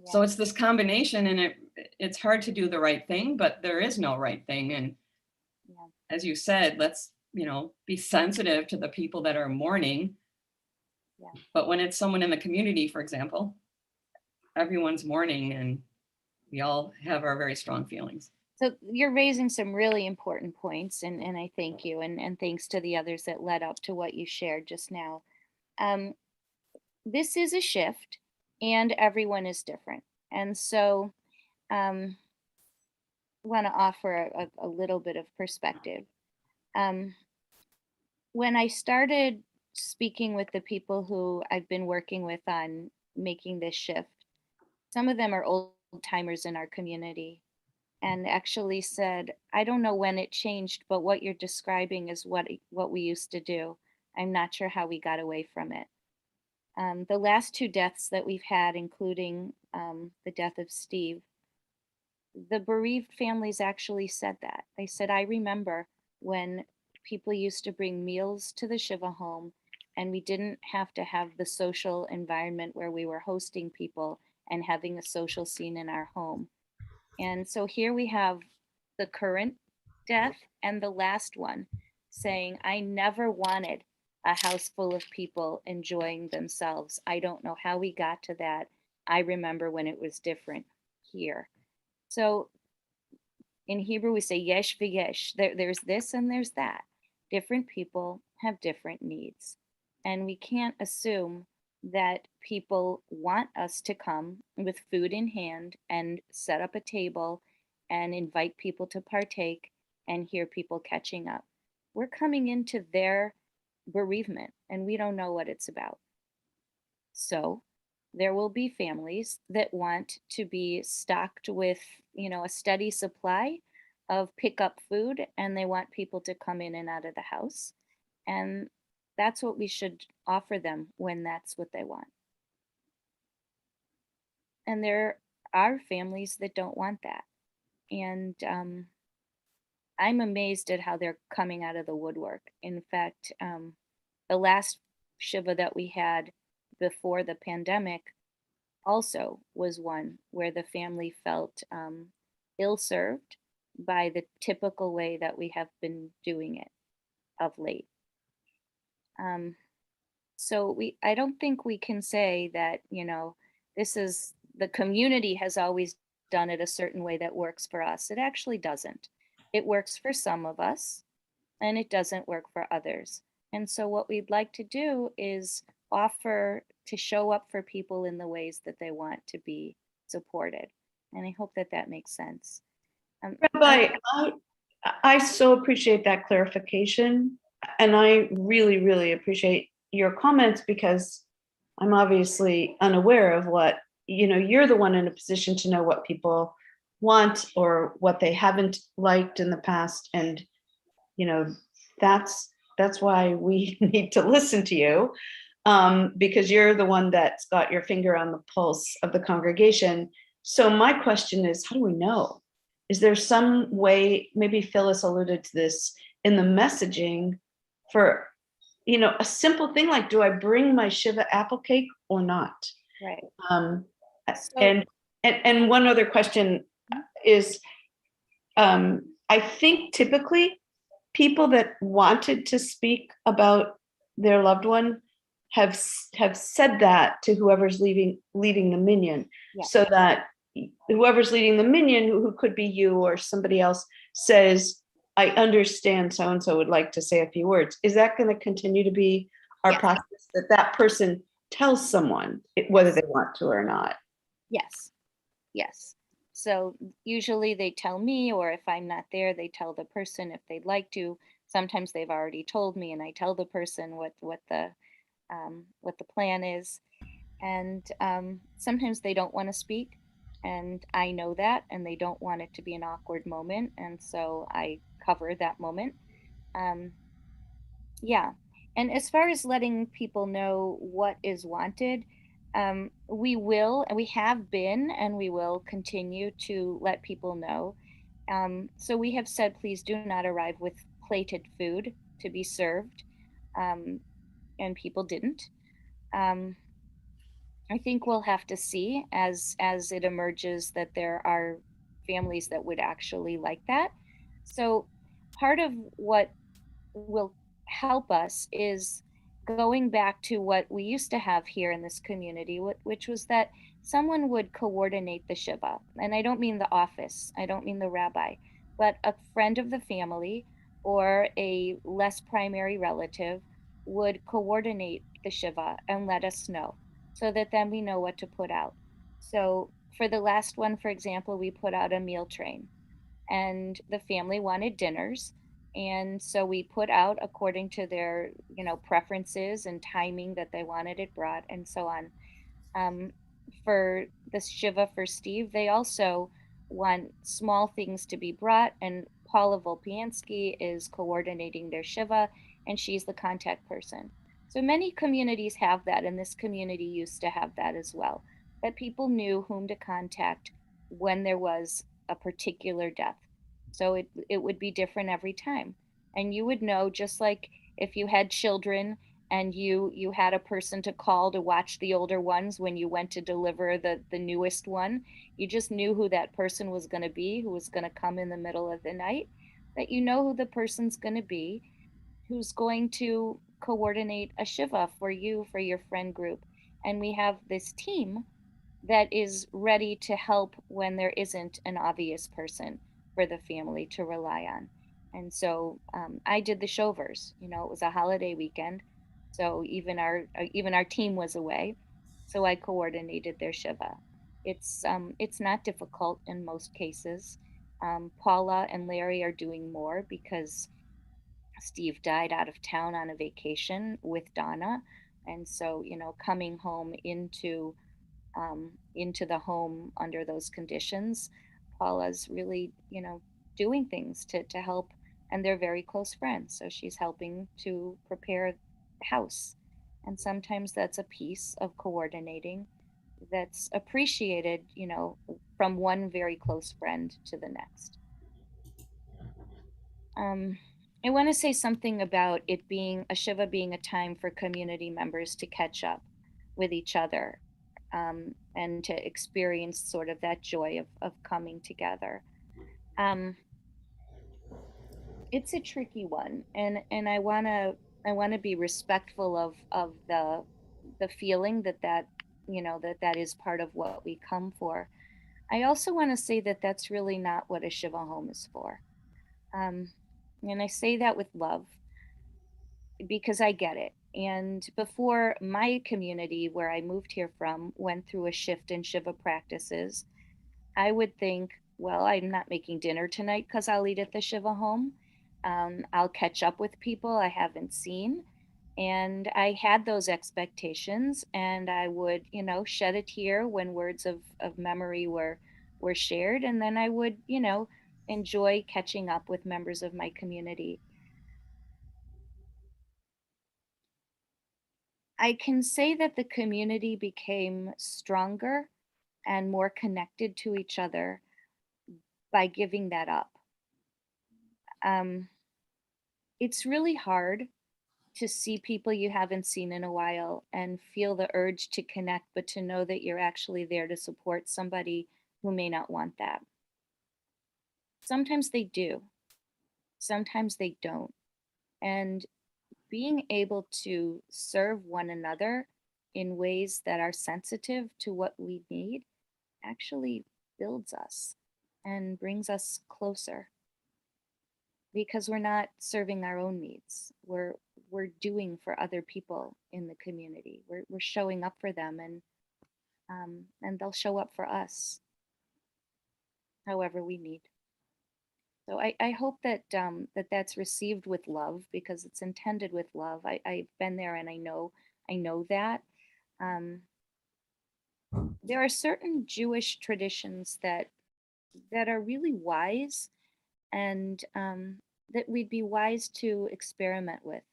so it's this combination, and it's hard to do the right thing, but there is no right thing. And as you said, let's, be sensitive to the people that are mourning. Yeah. But when it's someone in the community, for example, everyone's mourning, and we all have our very strong feelings. So you're raising some really important points, and I thank you, and thanks to the others that led up to what you shared just now. This is a shift, and everyone is different. And so want to offer a little bit of perspective. When I started speaking with the people who I've been working with on making this shift, some of them are old timers in our community, and actually said, I don't know when it changed, but what you're describing is what we used to do. I'm not sure how we got away from it. The last two deaths that we've had, including the death of Steve, the bereaved families actually said that. They said, I remember when people used to bring meals to the Shiva home, and we didn't have to have the social environment where we were hosting people and having a social scene in our home. And so here we have the current death and the last one saying, I never wanted a house full of people enjoying themselves. I don't know how we got to that. I remember when it was different here. So in Hebrew, we say yesh v'yesh. There's this and there's that. Different people have different needs. And we can't assume that people want us to come with food in hand and set up a table and invite people to partake and hear people catching up. We're coming into their bereavement, and we don't know what it's about. So there will be families that want to be stocked with, a steady supply of pickup food, and they want people to come in and out of the house. And that's what we should offer them when that's what they want. And there are families that don't want that. And I'm amazed at how they're coming out of the woodwork. In fact, the last Shiva that we had before the pandemic also was one where the family felt ill-served by the typical way that we have been doing it of late. So I don't think we can say that, this is, the community has always done it a certain way that works for us. It actually doesn't. It works for some of us, and it doesn't work for others. And so what we'd like to do is offer to show up for people in the ways that they want to be supported. And I hope that that makes sense. Rabbi, I so appreciate that clarification. And I really, really appreciate your comments, because I'm obviously unaware of what, you're the one in a position to know what people want or what they haven't liked in the past. And, that's why we need to listen to you, because you're the one that's got your finger on the pulse of the congregation. So my question is, how do we know? Is there some way, maybe Phyllis alluded to this in the messaging, for, a simple thing like, do I bring my Shiva apple cake or not? Right. And one other question is, I think typically people that wanted to speak about their loved one have said that to whoever's leading the minyan, so that whoever's leading the minyan, who could be you or somebody else, says, I understand so-and-so would like to say a few words. Is that going to continue to be our practice, that person tells someone whether they want to or not? Yes. So usually they tell me, or if I'm not there, they tell the person if they'd like to. Sometimes they've already told me, and I tell the person what the plan is. And sometimes they don't want to speak. And I know that, and they don't want it to be an awkward moment. And so I cover that moment. Um, yeah. And as far as letting people know what is wanted, we will, and we have been, and we will continue to let people know. So we have said, please do not arrive with plated food to be served. And people didn't. Um, I think we'll have to see as it emerges that there are families that would actually like that. So part of what will help us is going back to what we used to have here in this community, which was that someone would coordinate the Shiva. And I don't mean the office, I don't mean the rabbi, but a friend of the family or a less primary relative would coordinate the Shiva and let us know so that then we know what to put out. So for the last one, for example, we put out a meal train and the family wanted dinners, and so we put out according to their preferences and timing that they wanted it brought and so on. um, for the Shiva for Steve, they also want small things to be brought, and Paula Volpiansky is coordinating their Shiva, and she's the contact person. So many communities have that, and this community used to have that as well, that people knew whom to contact when there was a particular death. So it would be different every time. And you would know, just like if you had children and you had a person to call to watch the older ones when you went to deliver the newest one, you just knew who that person was going to be, who was going to come in the middle of the night, that you know who the person's going to be, who's going to coordinate a Shiva for you, for your friend group. And we have this team that is ready to help when there isn't an obvious person for the family to rely on. And so I did the Shovers. It was a holiday weekend, so even our team was away. So I coordinated their Shiva. It's not difficult in most cases. Paula and Larry are doing more because Steve died out of town on a vacation with Donna, and so coming home into the home under those conditions, Paula's really, doing things to help, and they're very close friends. So she's helping to prepare the house. And sometimes that's a piece of coordinating that's appreciated, from one very close friend to the next. I want to say something about it being a Shiva being a time for community members to catch up with each other, and to experience sort of that joy of coming together. Um, it's a tricky one, and I want to be respectful of the feeling that is part of what we come for. I also want to say that that's really not what a Shiva home is for. Um, and I say that with love because I get it. And before my community, where I moved here from, went through a shift in Shiva practices, I would think, well, I'm not making dinner tonight because I'll eat at the Shiva home. I'll catch up with people I haven't seen. And I had those expectations, and I would, shed a tear when words of memory were shared. And then I would, enjoy catching up with members of my community. I can say that the community became stronger and more connected to each other by giving that up. Um, it's really hard to see people you haven't seen in a while and feel the urge to connect, but to know that you're actually there to support somebody who may not want that. Sometimes they do, sometimes they don't. And being able to serve one another in ways that are sensitive to what we need actually builds us and brings us closer, because we're not serving our own needs. We're doing for other people in the community. We're showing up for them, and they'll show up for us however we need. So I hope that that's received with love, because it's intended with love. I've been there, and I know that. Um, there are certain Jewish traditions that are really wise and that we'd be wise to experiment with.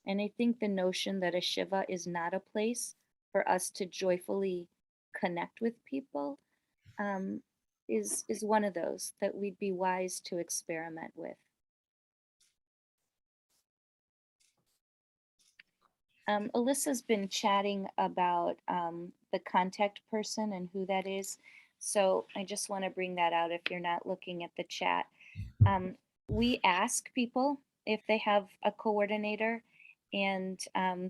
And I think the notion that a Shiva is not a place for us to joyfully connect with people um, is one of those that we'd be wise to experiment with. Alyssa's been chatting about the contact person and who that is. So I just want to bring that out if you're not looking at the chat. We ask people if they have a coordinator, and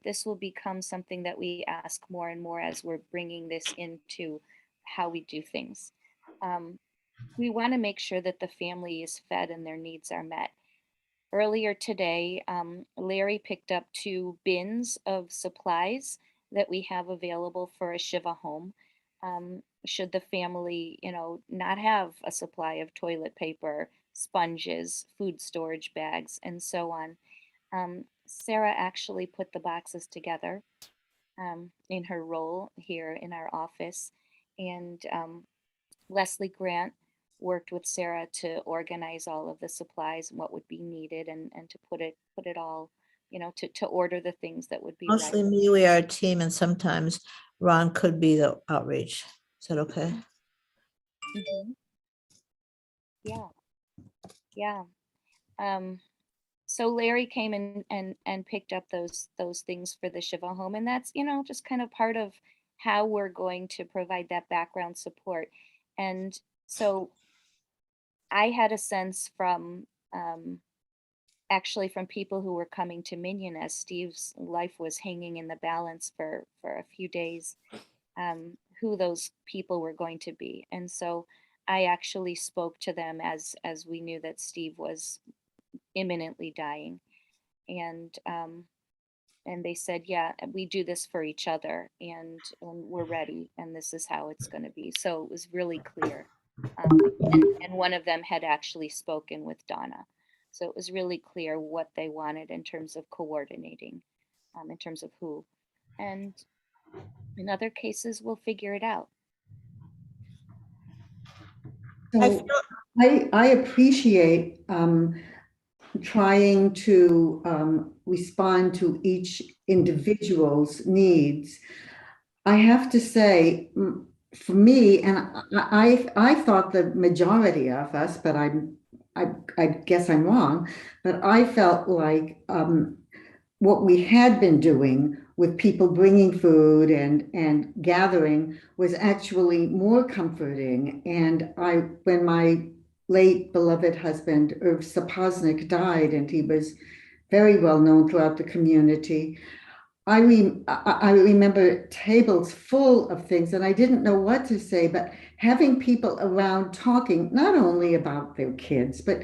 this will become something that we ask more and more as we're bringing this into how we do things. We want to make sure that the family is fed and their needs are met. Earlier today, Larry picked up 2 bins of supplies that we have available for a Shiva home. Should the family, not have a supply of toilet paper, sponges, food storage bags, and so on. Sarah actually put the boxes together in her role here in our office, and Leslie Grant worked with Sarah to organize all of the supplies and what would be needed and to put it all, to order the things that would be Mostly right. me, we are a team, and sometimes Ron could be the outreach. Is that okay? Mhm. Yeah, yeah. So Larry came in and picked up those things for the Shiva home, and that's just kind of part of how we're going to provide that background support. And so I had a sense from actually from people who were coming to Minion as Steve's life was hanging in the balance for a few days, who those people were going to be. And so I actually spoke to them as we knew that Steve was imminently dying. And they said, yeah, we do this for each other, and we're ready, and this is how it's going to be. So it was really clear. And one of them had actually spoken with Donna. So it was really clear what they wanted in terms of coordinating, in terms of who. And in other cases, we'll figure it out. So I appreciate trying to respond to each individual's needs. I have to say, for me, and I thought the majority of us, but I guess I'm wrong, but I felt like what we had been doing with people bringing food and gathering was actually more comforting. And when my late beloved husband, Irv Sapoznik, died, and he was very well known throughout the community, I remember tables full of things, and I didn't know what to say, but having people around talking not only about their kids, but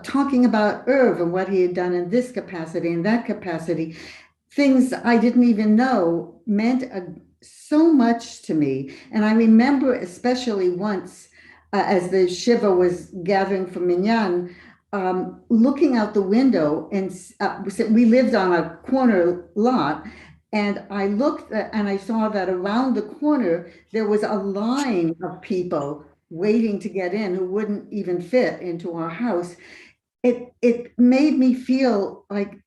talking about Irv and what he had done in this capacity and that capacity, things I didn't even know meant so much to me. And I remember especially once, as the Shiva was gathering for Minyan, looking out the window, and we lived on a corner lot, and I looked and I saw that around the corner there was a line of people waiting to get in who wouldn't even fit into our house. It made me feel like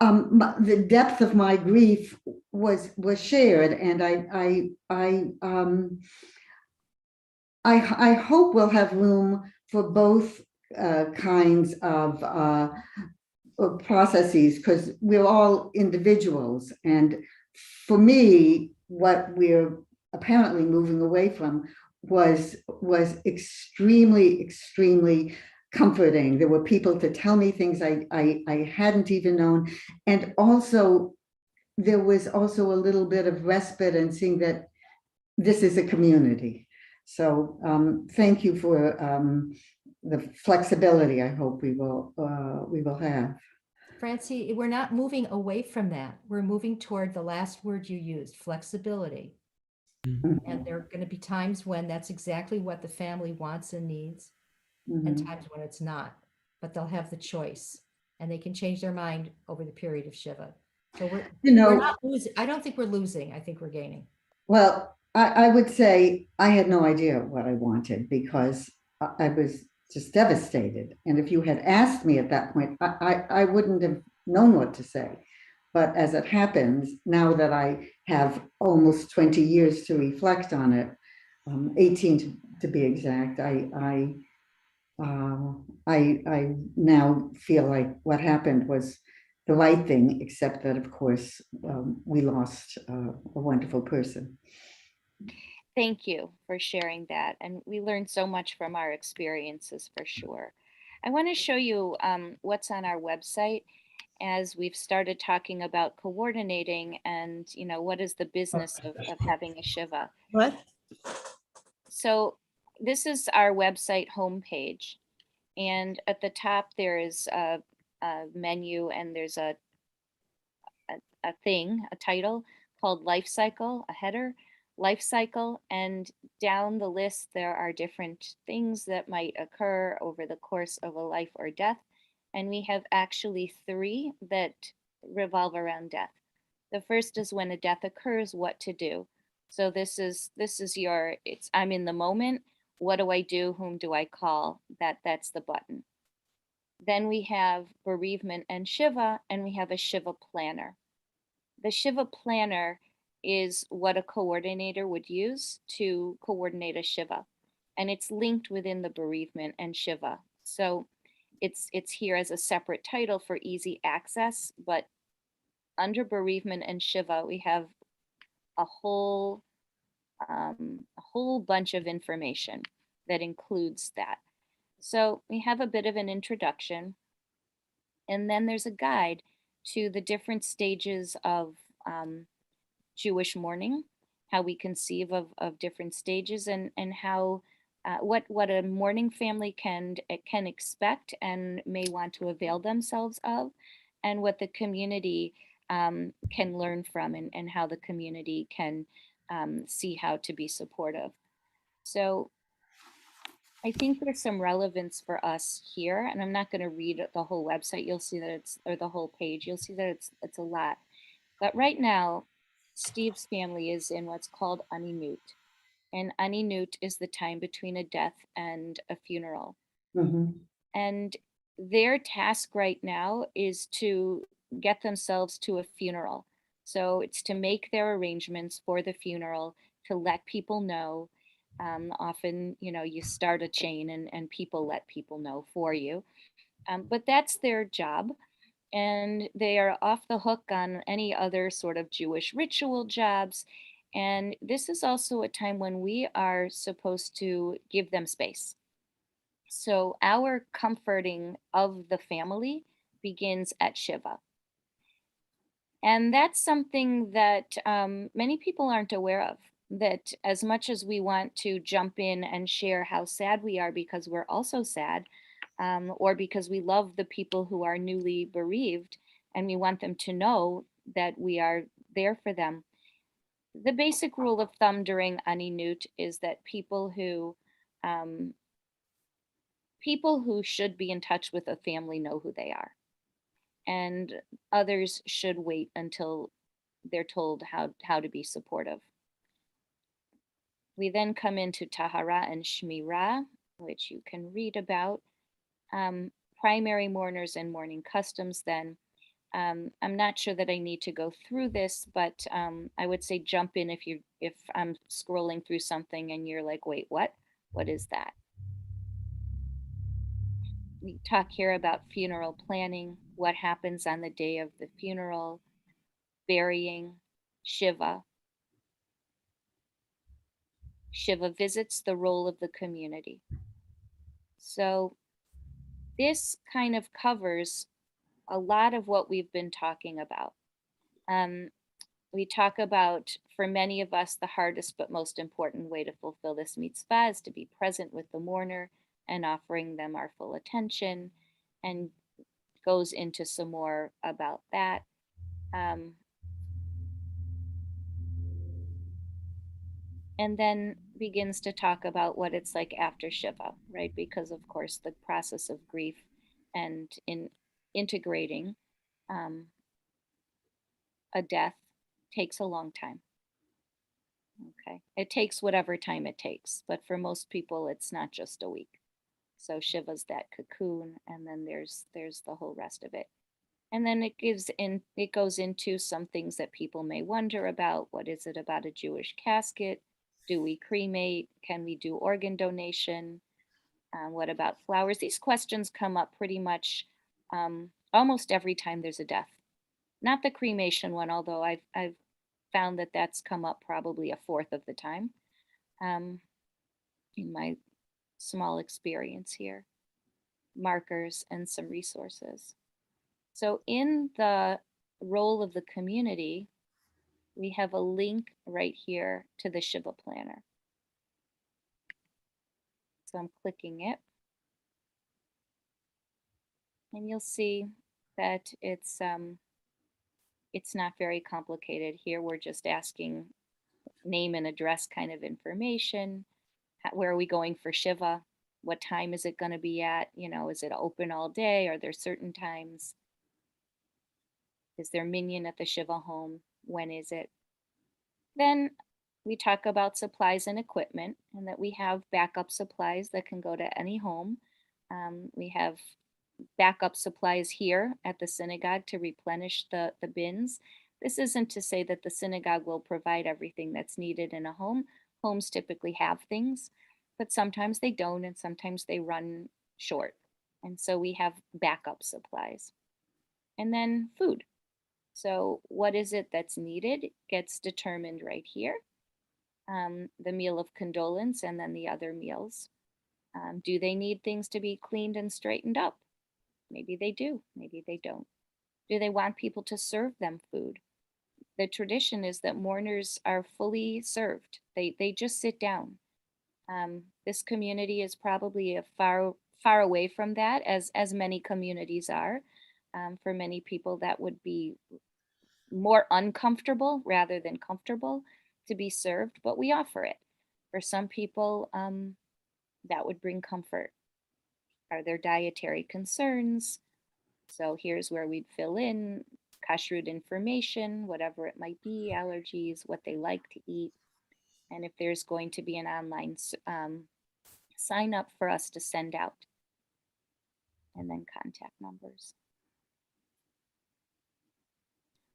the depth of my grief was shared, and I hope we'll have room for both kinds of processes, because we're all individuals. And for me, what we're apparently moving away from was extremely comforting. There were people to tell me things I hadn't even known. And also, there was also a little bit of respite and seeing that this is a community. So thank you for the flexibility I hope we will have. Francie, we're not moving away from that. We're moving toward the last word you used, flexibility. And there are going to be times when that's exactly what the family wants and needs, and times when it's not. But they'll have the choice, and they can change their mind over the period of Shiva. So we're not losing. I don't think we're losing. I think we're gaining. Well, I would say I had no idea what I wanted because I was just devastated. And if you had asked me at that point, I wouldn't have known what to say. But as it happens, now that I have almost 20 years to reflect on it, 18 to be exact, I now feel like what happened was the right thing, except that, of course, we lost a wonderful person. Thank you for sharing that. And we learned so much from our experiences for sure. I want to show you what's on our website as we've started talking about coordinating and, you know, what is the business of having a Shiva. What? So this is our website homepage. And at the top, there is a menu and there's a thing, a title called Life Cycle, a header, Life Cycle. And down the list, there are different things that might occur over the course of a life or death. And we have actually 3 that revolve around death. The first is when a death occurs, what to do. So this is your, I'm in the moment. What do I do? Whom do I call? That's the button. Then we have bereavement and Shiva, and we have a Shiva planner. The Shiva planner is what a coordinator would use to coordinate a Shiva. And it's linked within the bereavement and Shiva. So it's here as a separate title for easy access, but under bereavement and Shiva, we have a whole bunch of information that includes that. So we have a bit of an introduction, and then there's a guide to the different stages of Jewish mourning, how we conceive of different stages, and how what a mourning family can expect and may want to avail themselves of, and what the community can learn from, and how the community can see how to be supportive. So I think there's some relevance for us here, and I'm not going to read the whole website. You'll see that or the whole page. You'll see that it's a lot. But right now, Steve's family is in what's called Aninut. And Aninut is the time between a death and a funeral. Mm-hmm. And their task right now is to get themselves to a funeral. So it's to make their arrangements for the funeral, to let people know. Often, you know, you start a chain and people let people know for you. But that's their job. And they are off the hook on any other sort of Jewish ritual jobs. And this is also a time when we are supposed to give them space. So our comforting of the family begins at Shiva. And that's something that many people aren't aware of, that as much as we want to jump in and share how sad we are because we're also sad, or because we love the people who are newly bereaved and we want them to know that we are there for them. The basic rule of thumb during Aninut is that people who should be in touch with a family know who they are, and others should wait until they're told how to be supportive. We then come into Tahara and Shmira, which you can read about. Primary mourners and mourning customs then. I'm not sure that I need to go through this, but I would say jump in if I'm scrolling through something and you're like, wait, what? What is that? We talk here about funeral planning, what happens on the day of the funeral, burying, Shiva. Shiva visits, the role of the community. So this kind of covers a lot of what we've been talking about. We talk about, for many of us, the hardest but most important way to fulfill this mitzvah is to be present with the mourner and offering them our full attention, and goes into some more about that. And then begins to talk about what it's like after Shiva, right? Because of course the process of grief and in integrating a death takes a long time. Okay, it takes whatever time it takes, but for most people, it's not just a week. So Shiva's that cocoon, and then there's the whole rest of it. And then it goes into some things that people may wonder about. What is it about a Jewish casket? Do we cremate? Can we do organ donation? What about flowers? These questions come up pretty much almost every time there's a death. Not the cremation one, although I've found that that's come up probably a fourth of the time in my small experience here. Markers and some resources. So in the role of the community, we have a link right here to the Shiva Planner. So I'm clicking it. And you'll see that it's not very complicated. Here we're just asking name and address kind of information. Where are we going for Shiva? What time is it going to be at? You know, is it open all day? Are there certain times? Is there minyan at the Shiva home? When is it? Then we talk about supplies and equipment, and that we have backup supplies that can go to any home. We have backup supplies here at the synagogue to replenish the bins. This isn't to say that the synagogue will provide everything that's needed in a home. Homes typically have things, but sometimes they don't, and sometimes they run short. And so we have backup supplies. And then food. So what is it that's needed gets determined right here. The meal of condolence and then the other meals. Do they need things to be cleaned and straightened up? Maybe they do, maybe they don't. Do they want people to serve them food? The tradition is that mourners are fully served. They just sit down. This community is probably far away from that, as many communities are. For many people, that would be more uncomfortable rather than comfortable to be served, but we offer it. For some people, that would bring comfort. Are there dietary concerns? So here's where we'd fill in kashrut information, whatever it might be, allergies, what they like to eat, and if there's going to be an online sign up for us to send out, and then contact numbers.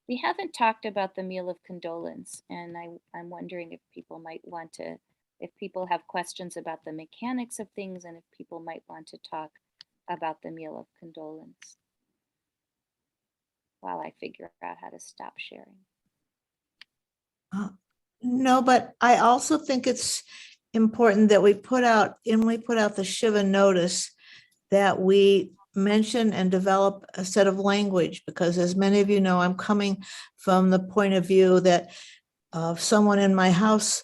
We haven't talked about the meal of condolence, and I'm wondering if people might want to, if people have questions about the mechanics of things, and if people might want to talk about the meal of condolence while I figure out how to stop sharing. No, but I also think it's important that we put out the Shiva notice, that we mention and develop a set of language, because as many of you know, I'm coming from the point of view that someone in my house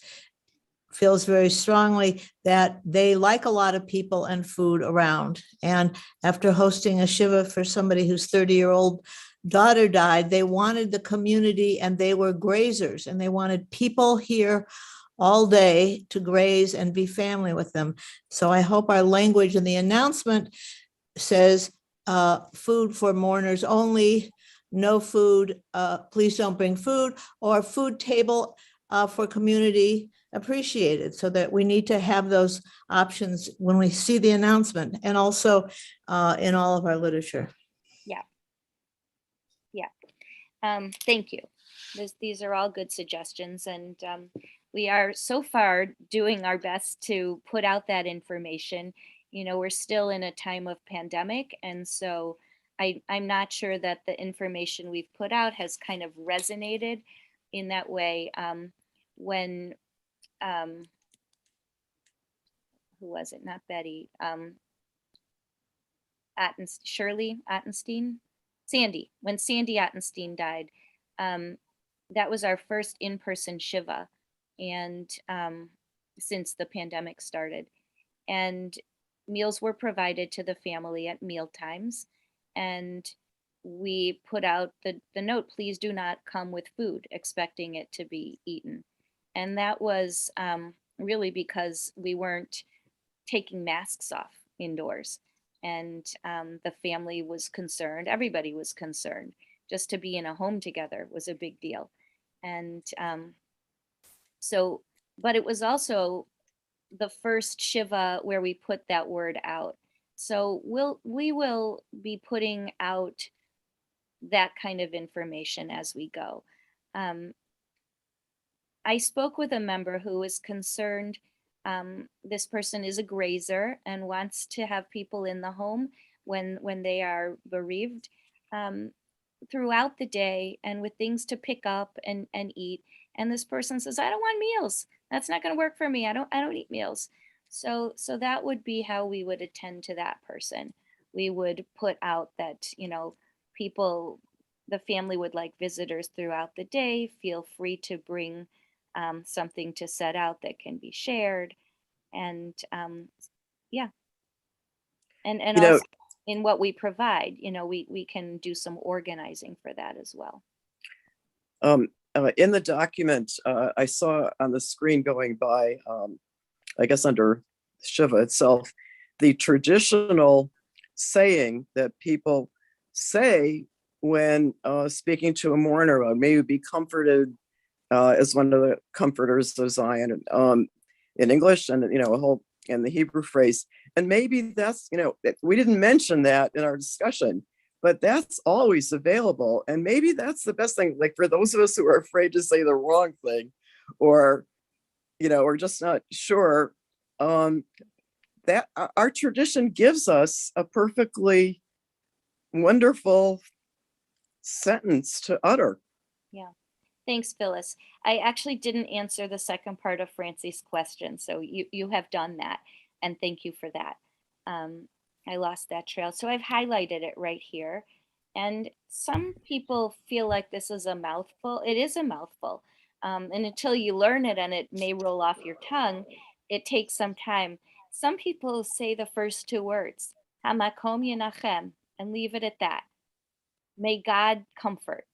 feels very strongly that they like a lot of people and food around. And after hosting a Shiva for somebody whose 30-year-old daughter died, they wanted the community, and they were grazers, and they wanted people here all day to graze and be family with them. So I hope our language in the announcement says food for mourners only, no food, please don't bring food, or food table for community appreciated, so that we need to have those options when we see the announcement, and also in all of our literature. Thank you. These are all good suggestions, and we are so far doing our best to put out that information. You know, we're still in a time of pandemic, and so I'm not sure that the information we've put out has kind of resonated in that way. When who was it? Not Betty. Shirley Ottenstein, Sandy. When Sandy Ottenstein died, that was our first in-person Shiva, and since the pandemic started, and meals were provided to the family at meal times, and we put out the note, please do not come with food, expecting it to be eaten. And that was really because we weren't taking masks off indoors. And the family was concerned, everybody was concerned. Just to be in a home together was a big deal. And so but it was also the first Shiva where we put that word out. So we will be putting out that kind of information as we go. I spoke with a member who was concerned. This person is a grazer and wants to have people in the home when they are bereaved throughout the day and with things to pick up and eat. And this person says, I don't want meals. That's not going to work for me. I don't eat meals. So that would be how we would attend to that person. We would put out that, people, the family would like visitors throughout the day, feel free to bring something to set out that can be shared. And yeah. And also in what we provide, we can do some organizing for that as well. In the document, I saw on the screen going by, I guess under Shiva itself, the traditional saying that people say when speaking to a mourner, may you be comforted as one of the comforters of Zion, in English, and a whole in the Hebrew phrase. And maybe that's, we didn't mention that in our discussion, but that's always available. And maybe that's the best thing, like for those of us who are afraid to say the wrong thing, or, or just not sure, that our tradition gives us a perfectly wonderful sentence to utter. Yeah. Thanks, Phyllis. I actually didn't answer the second part of Francie's question, so you have done that, and thank you for that. I lost that trail, so I've highlighted it right here. And some people feel like this is a mouthful. It is a mouthful, and until you learn it and it may roll off your tongue, it takes some time. Some people say the first two words, Hamakom Yenachem, and leave it at that. May God comfort.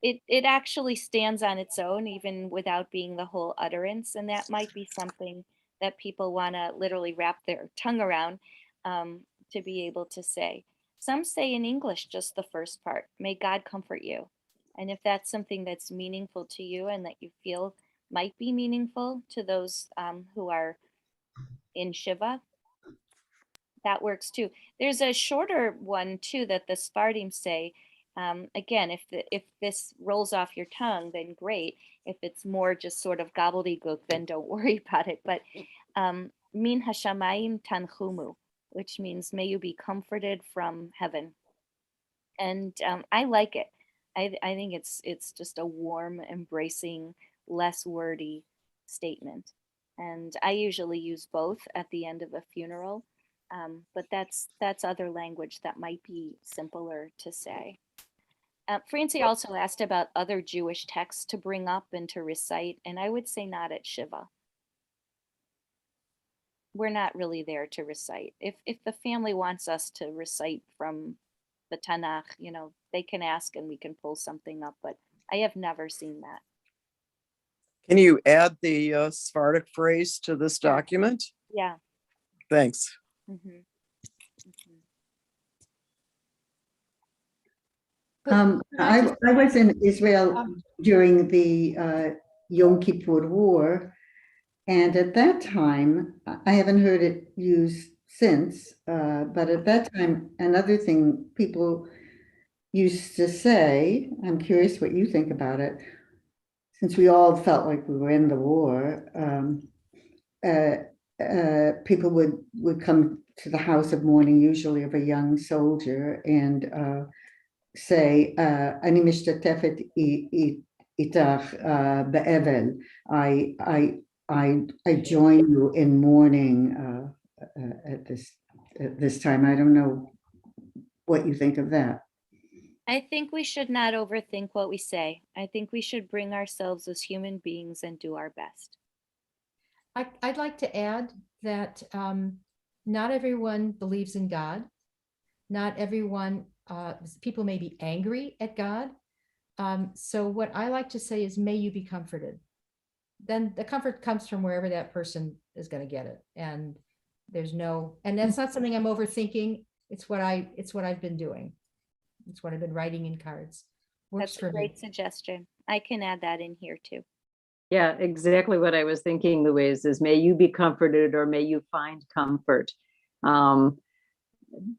It actually stands on its own, even without being the whole utterance. And that might be something that people want to literally wrap their tongue around to be able to say. Some say in English just the first part, may God comfort you. And if that's something that's meaningful to you and that you feel might be meaningful to those who are in Shiva, that works too. There's a shorter one too that the Sephardim say. Again, if this rolls off your tongue, then great. If it's more just sort of gobbledygook, then don't worry about it. But Min hashamayim tanchumu, which means may you be comforted from heaven. And I like it. I think it's just a warm, embracing, less wordy statement. And I usually use both at the end of a funeral. But that's other language that might be simpler to say. Francie also asked about other Jewish texts to bring up and to recite, and I would say not at Shiva. We're not really there to recite. If the family wants us to recite from the Tanakh, they can ask and we can pull something up, but I have never seen that. Can you add the Sephardic phrase to this document? Yeah. Thanks. Mm-hmm. I was in Israel during the Yom Kippur War, and at that time, I haven't heard it used since, but at that time, another thing people used to say, I'm curious what you think about it, since we all felt like we were in the war, people would come to the house of mourning, usually of a young soldier, and say, "Ani mishtatefet itach be'evel." I join you in mourning at this time. I don't know what you think of that. I think we should not overthink what we say. I think we should bring ourselves as human beings and do our best. I'd like to add that not everyone believes in God. Not everyone, people may be angry at God. So what I like to say is, may you be comforted. Then the comfort comes from wherever that person is going to get it. And and that's not something I'm overthinking. It's what I've been doing. It's what I've been writing in cards. Works That's a great suggestion. I can add that in here too. Yeah, exactly what I was thinking, Louise, is may you be comforted or may you find comfort. Um,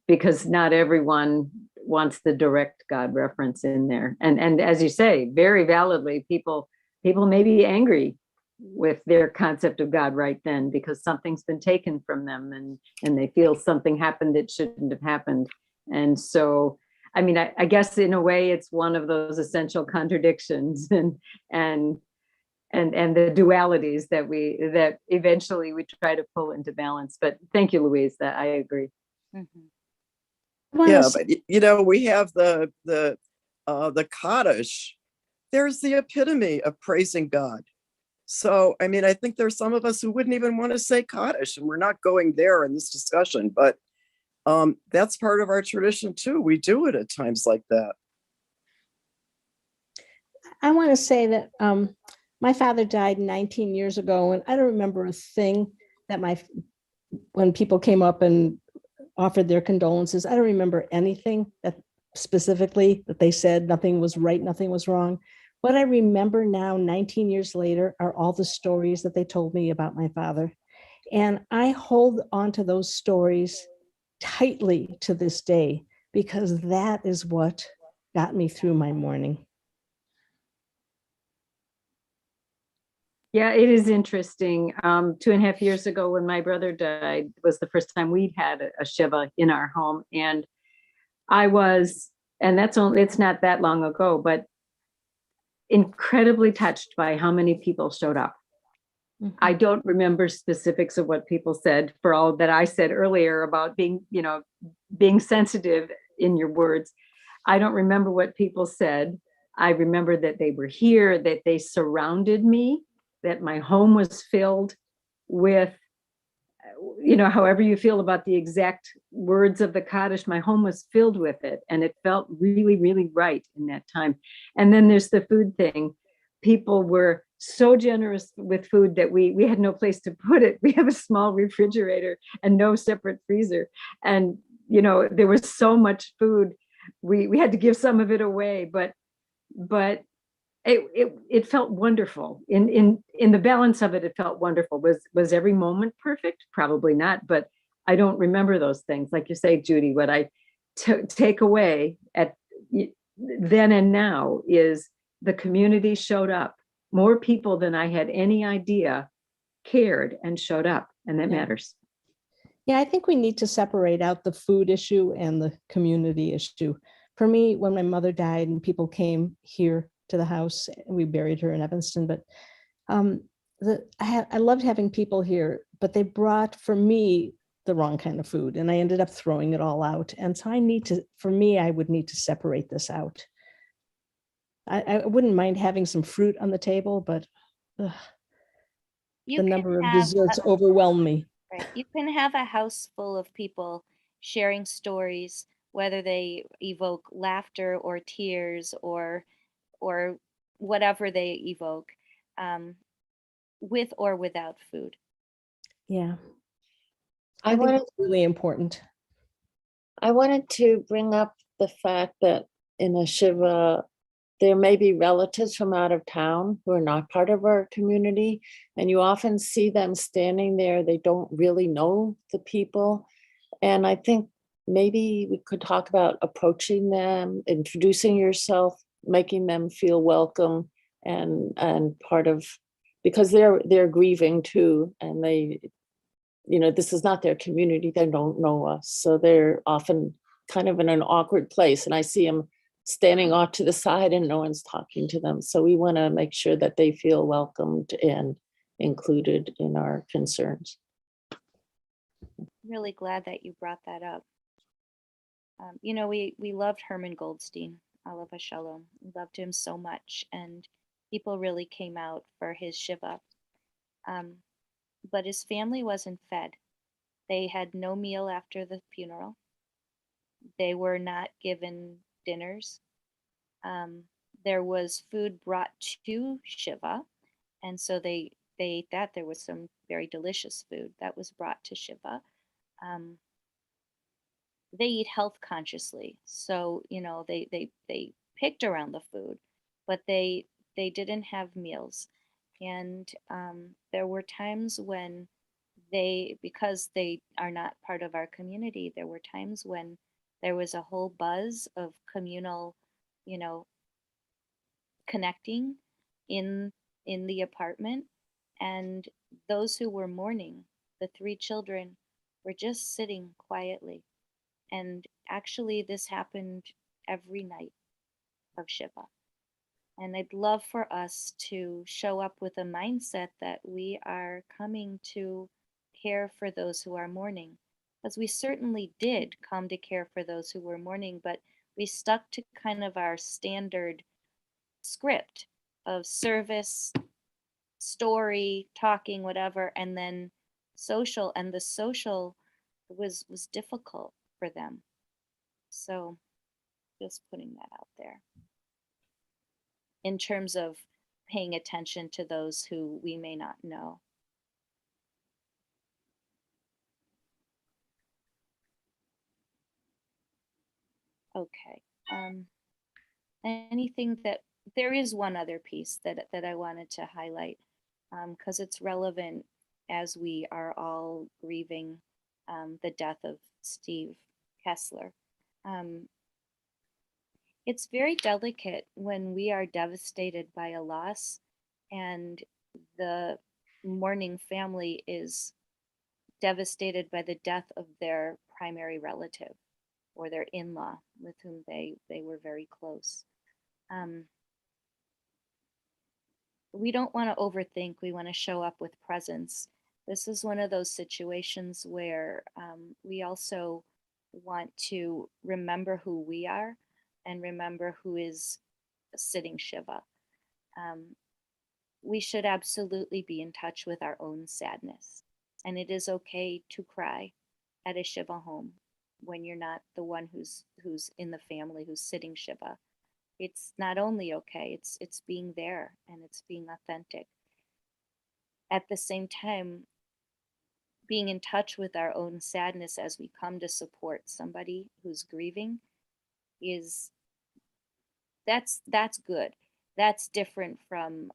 because not everyone wants the direct God reference in there. And as you say, very validly, people may be angry with their concept of God right then because something's been taken from them and they feel something happened that shouldn't have happened. And so, I mean, I guess in a way it's one of those essential contradictions and the dualities that eventually we try to pull into balance. But thank you, Louise, that I agree. Yeah, but you know, we have the Kaddish. There's the epitome of praising God. So, I mean, I think there's some of us who wouldn't even want to say Kaddish, and we're not going there in this discussion, but that's part of our tradition too. We do it at times like that. I want to say that my father died 19 years ago, and I don't remember a thing that when people came up and offered their condolences, I don't remember anything that specifically that they said. Nothing was right, nothing was wrong. What I remember now, 19 years later, are all the stories that they told me about my father. And I hold on to those stories tightly to this day because that is what got me through my mourning. Yeah, it is interesting. 2.5 years ago when my brother died was the first time we'd had a Shiva in our home. And it's not that long ago, but incredibly touched by how many people showed up. I don't remember specifics of what people said for all that I said earlier about being sensitive in your words. I don't remember what people said. I remember that they were here, that they surrounded me, that my home was filled with, however you feel about the exact words of the Kaddish, my home was filled with it. And it felt really, really right in that time. And then there's the food thing. People were so generous with food that we had no place to put it. We have a small refrigerator and no separate freezer. And, there was so much food. We had to give some of it away, but it felt wonderful in the balance of it. It felt wonderful. Was every moment perfect? Probably not, but I don't remember those things. Like you say, Judy, what I take away at then and now is the community showed up. More people than I had any idea cared and showed up, and that matters. Yeah, I think we need to separate out the food issue and the community issue. For me, when my mother died and people came here to the house, we buried her in Evanston, but I loved having people here, but they brought for me the wrong kind of food and I ended up throwing it all out. And so I would need to separate this out. I wouldn't mind having some fruit on the table, but the number of desserts overwhelm me. Right. You can have a house full of people sharing stories, whether they evoke laughter or tears or whatever they evoke, with or without food. Yeah. I think it's really important. I wanted to bring up the fact that in a Shiva, there may be relatives from out of town who are not part of our community, and you often see them standing there. They don't really know the people. And I think maybe we could talk about approaching them, introducing yourself, making them feel welcome and part of, because they're grieving too, and this is not their community. They don't know us. So they're often kind of in an awkward place. And I see them standing off to the side and no one's talking to them. So we want to make sure that they feel welcomed and included in our concerns. Really glad that you brought that up. We loved Herman Goldstein, Alava Shalom. We loved him so much, and people really came out for his Shiva. But his family wasn't fed. They had no meal after the funeral. They were not given dinners. There was food brought to Shiva, and so they ate that. There was some very delicious food that was brought to Shiva. They eat health consciously, so they picked around the food, but they didn't have meals. And there were times when because they are not part of our community, there were times when there was a whole buzz of communal, you know, connecting in the apartment, and those who were mourning, the 3 children, were just sitting quietly. And actually this happened every night of Shiva. And I'd love for us to show up with a mindset that we are coming to care for those who are mourning, because we certainly did come to care for those who were mourning, but we stuck to kind of our standard script of service, story, talking, whatever, and then social. And the social was difficult for them. So just putting that out there in terms of paying attention to those who we may not know. Okay. Anything that there is one other piece that I wanted to highlight, because it's relevant as we are all grieving the death of Steve Kessler. It's very delicate when we are devastated by a loss and the mourning family is devastated by the death of their primary relative or their in-law with whom they were very close. We don't want to overthink. We want to show up with presence. This is one of those situations where we also want to remember who we are and remember who is sitting Shiva. We should absolutely be in touch with our own sadness. And it is okay to cry at a Shiva home when you're not the one who's in the family who's sitting Shiva. It's not only okay, it's being there and it's being authentic. At the same time, being in touch with our own sadness as we come to support somebody who's grieving that's good. That's different from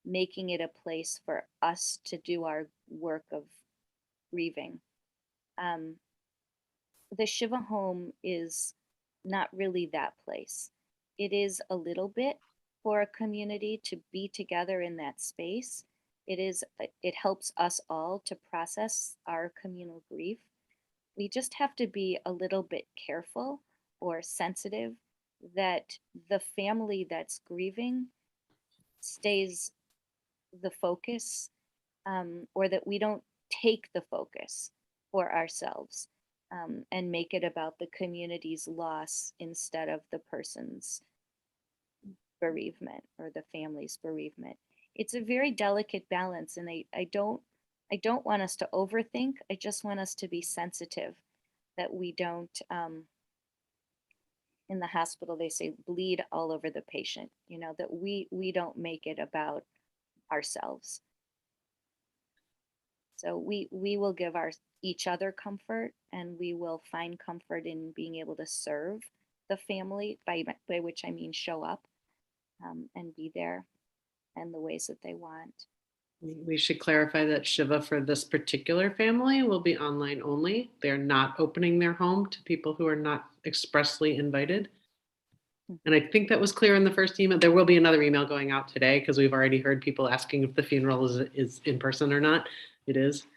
making it a place for us to do our work of grieving. The Shiva home is not really that place. It is a little bit for a community to be together in that space. It helps us all to process our communal grief. We just have to be a little bit careful or sensitive that the family that's grieving stays the focus, or that we don't take the focus for ourselves and make it about the community's loss instead of the person's bereavement or the family's bereavement. It's a very delicate balance, and I don't want us to overthink. I just want us to be sensitive that we don't in the hospital they say bleed all over the patient, that we don't make it about ourselves. So we will give each other comfort, and we will find comfort in being able to serve the family, by which I mean show up and be there in the ways that they want. We should clarify that Shiva for this particular family will be online only. They're not opening their home to people who are not expressly invited. And I think that was clear in the first email. There will be another email going out today because we've already heard people asking if the funeral is in person or not. It is.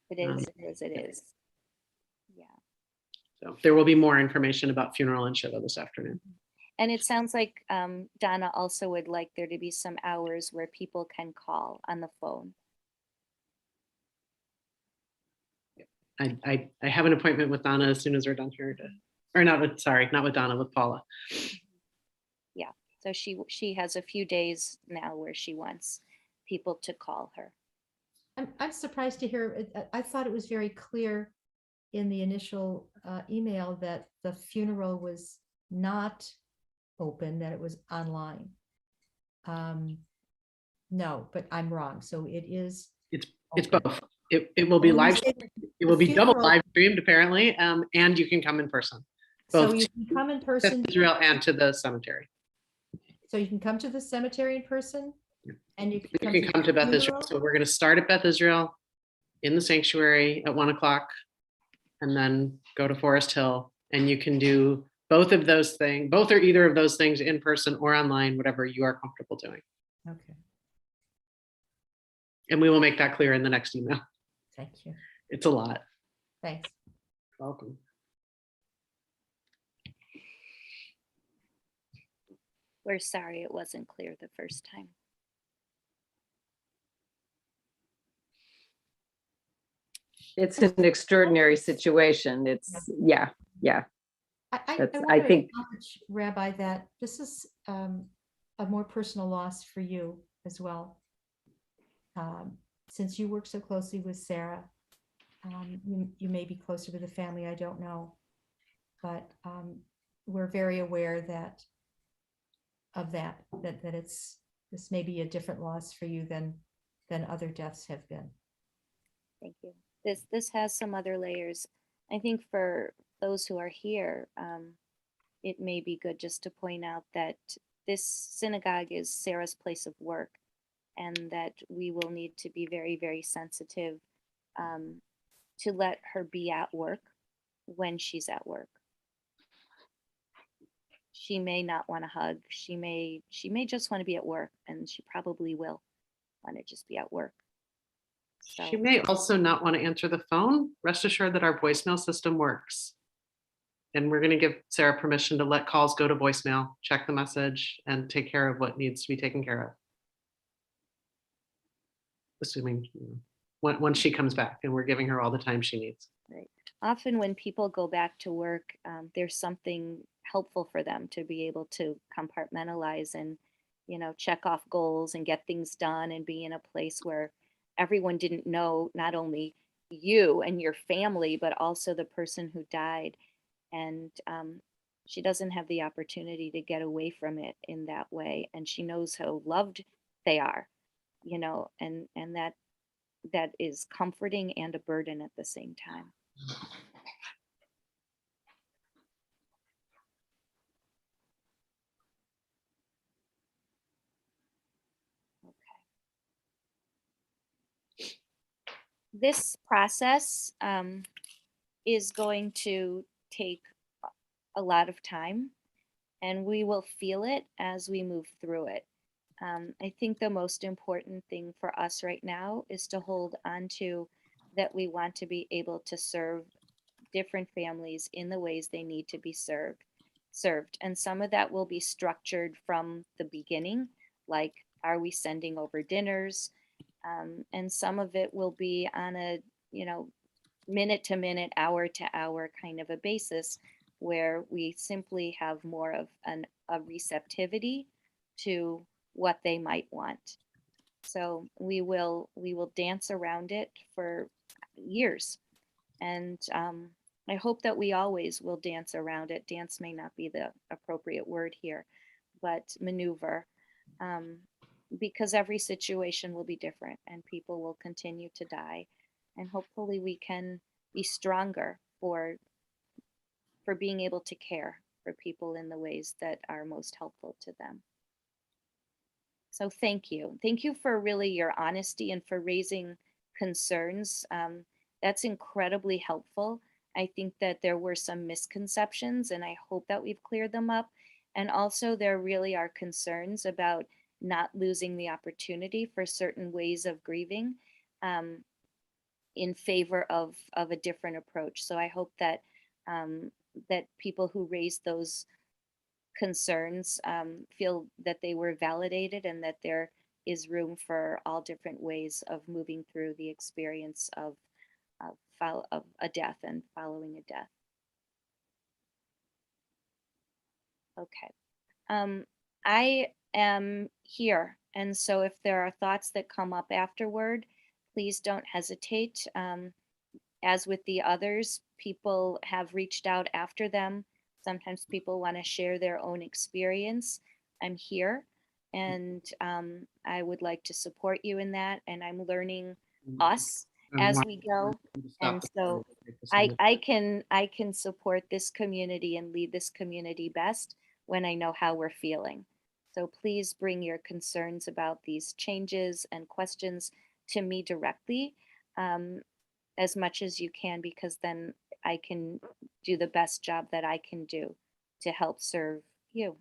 It is. Yeah. So there will be more information about funeral and Shiva this afternoon. And it sounds like Donna also would like there to be some hours where people can call on the phone. I have an appointment with Donna as soon as we're done here not with Donna, with Paula. Yeah, so she has a few days now where she wants people to call her. I'm surprised to hear, I thought it was very clear in the initial email that the funeral was not open, that it was online. No, but I'm wrong. So it is. It's both. It will be live. It will be double live streamed apparently, and you can come in person. Both so you can come in person to Israel and to the cemetery. So you can come to the cemetery in person, And you You can come to Beth Israel. So we're going to start at Beth Israel in the sanctuary at 1 o'clock and then go to Forest Hill. And you can do both of those things, both or either of those things in person or online, whatever you are comfortable doing. Okay, And we will make that clear in the next email. thank you. It's a lot. Thanks. Welcome. We're sorry it wasn't clear the first time. It's an extraordinary situation. It's, yeah. I That's- want I to think- acknowledge, Rabbi, that this is a more personal loss for you as well. Since you work so closely with Sarah, you may be closer to the family, I don't know. But we're very aware that this may be a different loss for you than other deaths have been. Thank you. This has some other layers. I think for those who are here, it may be good just to point out that this synagogue is Sarah's place of work, and that we will need to be very, very sensitive to let her be at work when she's at work. She may not want to hug. She may just want to be at work, and she probably will want to just be at work. So, She may also not want to answer the phone. Rest assured that our voicemail system works. And we're going to give Sarah permission to let calls go to voicemail, check the message, and take care of what needs to be taken care of. Assuming, once she comes back and we're giving her all the time she needs. right. Often when people go back to work, there's something helpful for them to be able to compartmentalize and, check off goals and get things done and be in a place where everyone didn't know not only you and your family, but also the person who died. And she doesn't have the opportunity to get away from it in that way. And she knows how loved they are, and that is comforting and a burden at the same time. This process is going to take a lot of time, and we will feel it as we move through it. I think the most important thing for us right now is to hold on to that we want to be able to serve different families in the ways they need to be served. And some of that will be structured from the beginning, like, are we sending over dinners? And some of it will be on a, minute to minute, hour to hour kind of a basis, where we simply have more of a receptivity to what they might want. So we will dance around it for years. And I hope that we always will dance around it. Dance may not be the appropriate word here, but maneuver. Because every situation will be different and people will continue to die. And hopefully we can be stronger for being able to care for people in the ways that are most helpful to them. So thank you. Thank you for really your honesty and for raising concerns. That's incredibly helpful. I think that there were some misconceptions, and I hope that we've cleared them up. And also there really are concerns about not losing the opportunity for certain ways of grieving in favor of a different approach. So I hope that that people who raised those concerns feel that they were validated and that there is room for all different ways of moving through the experience of a death and following a death. Okay. I am here. And so if there are thoughts that come up afterward, please don't hesitate. As with the others, people have reached out after them. Sometimes people want to share their own experience. I'm here, and I would like to support you in that. And I'm learning us as we go. And so I can support this community and lead this community best when I know how we're feeling. So please bring your concerns about these changes and questions to me directly, as much as you can, because then I can do the best job that I can do to help serve you.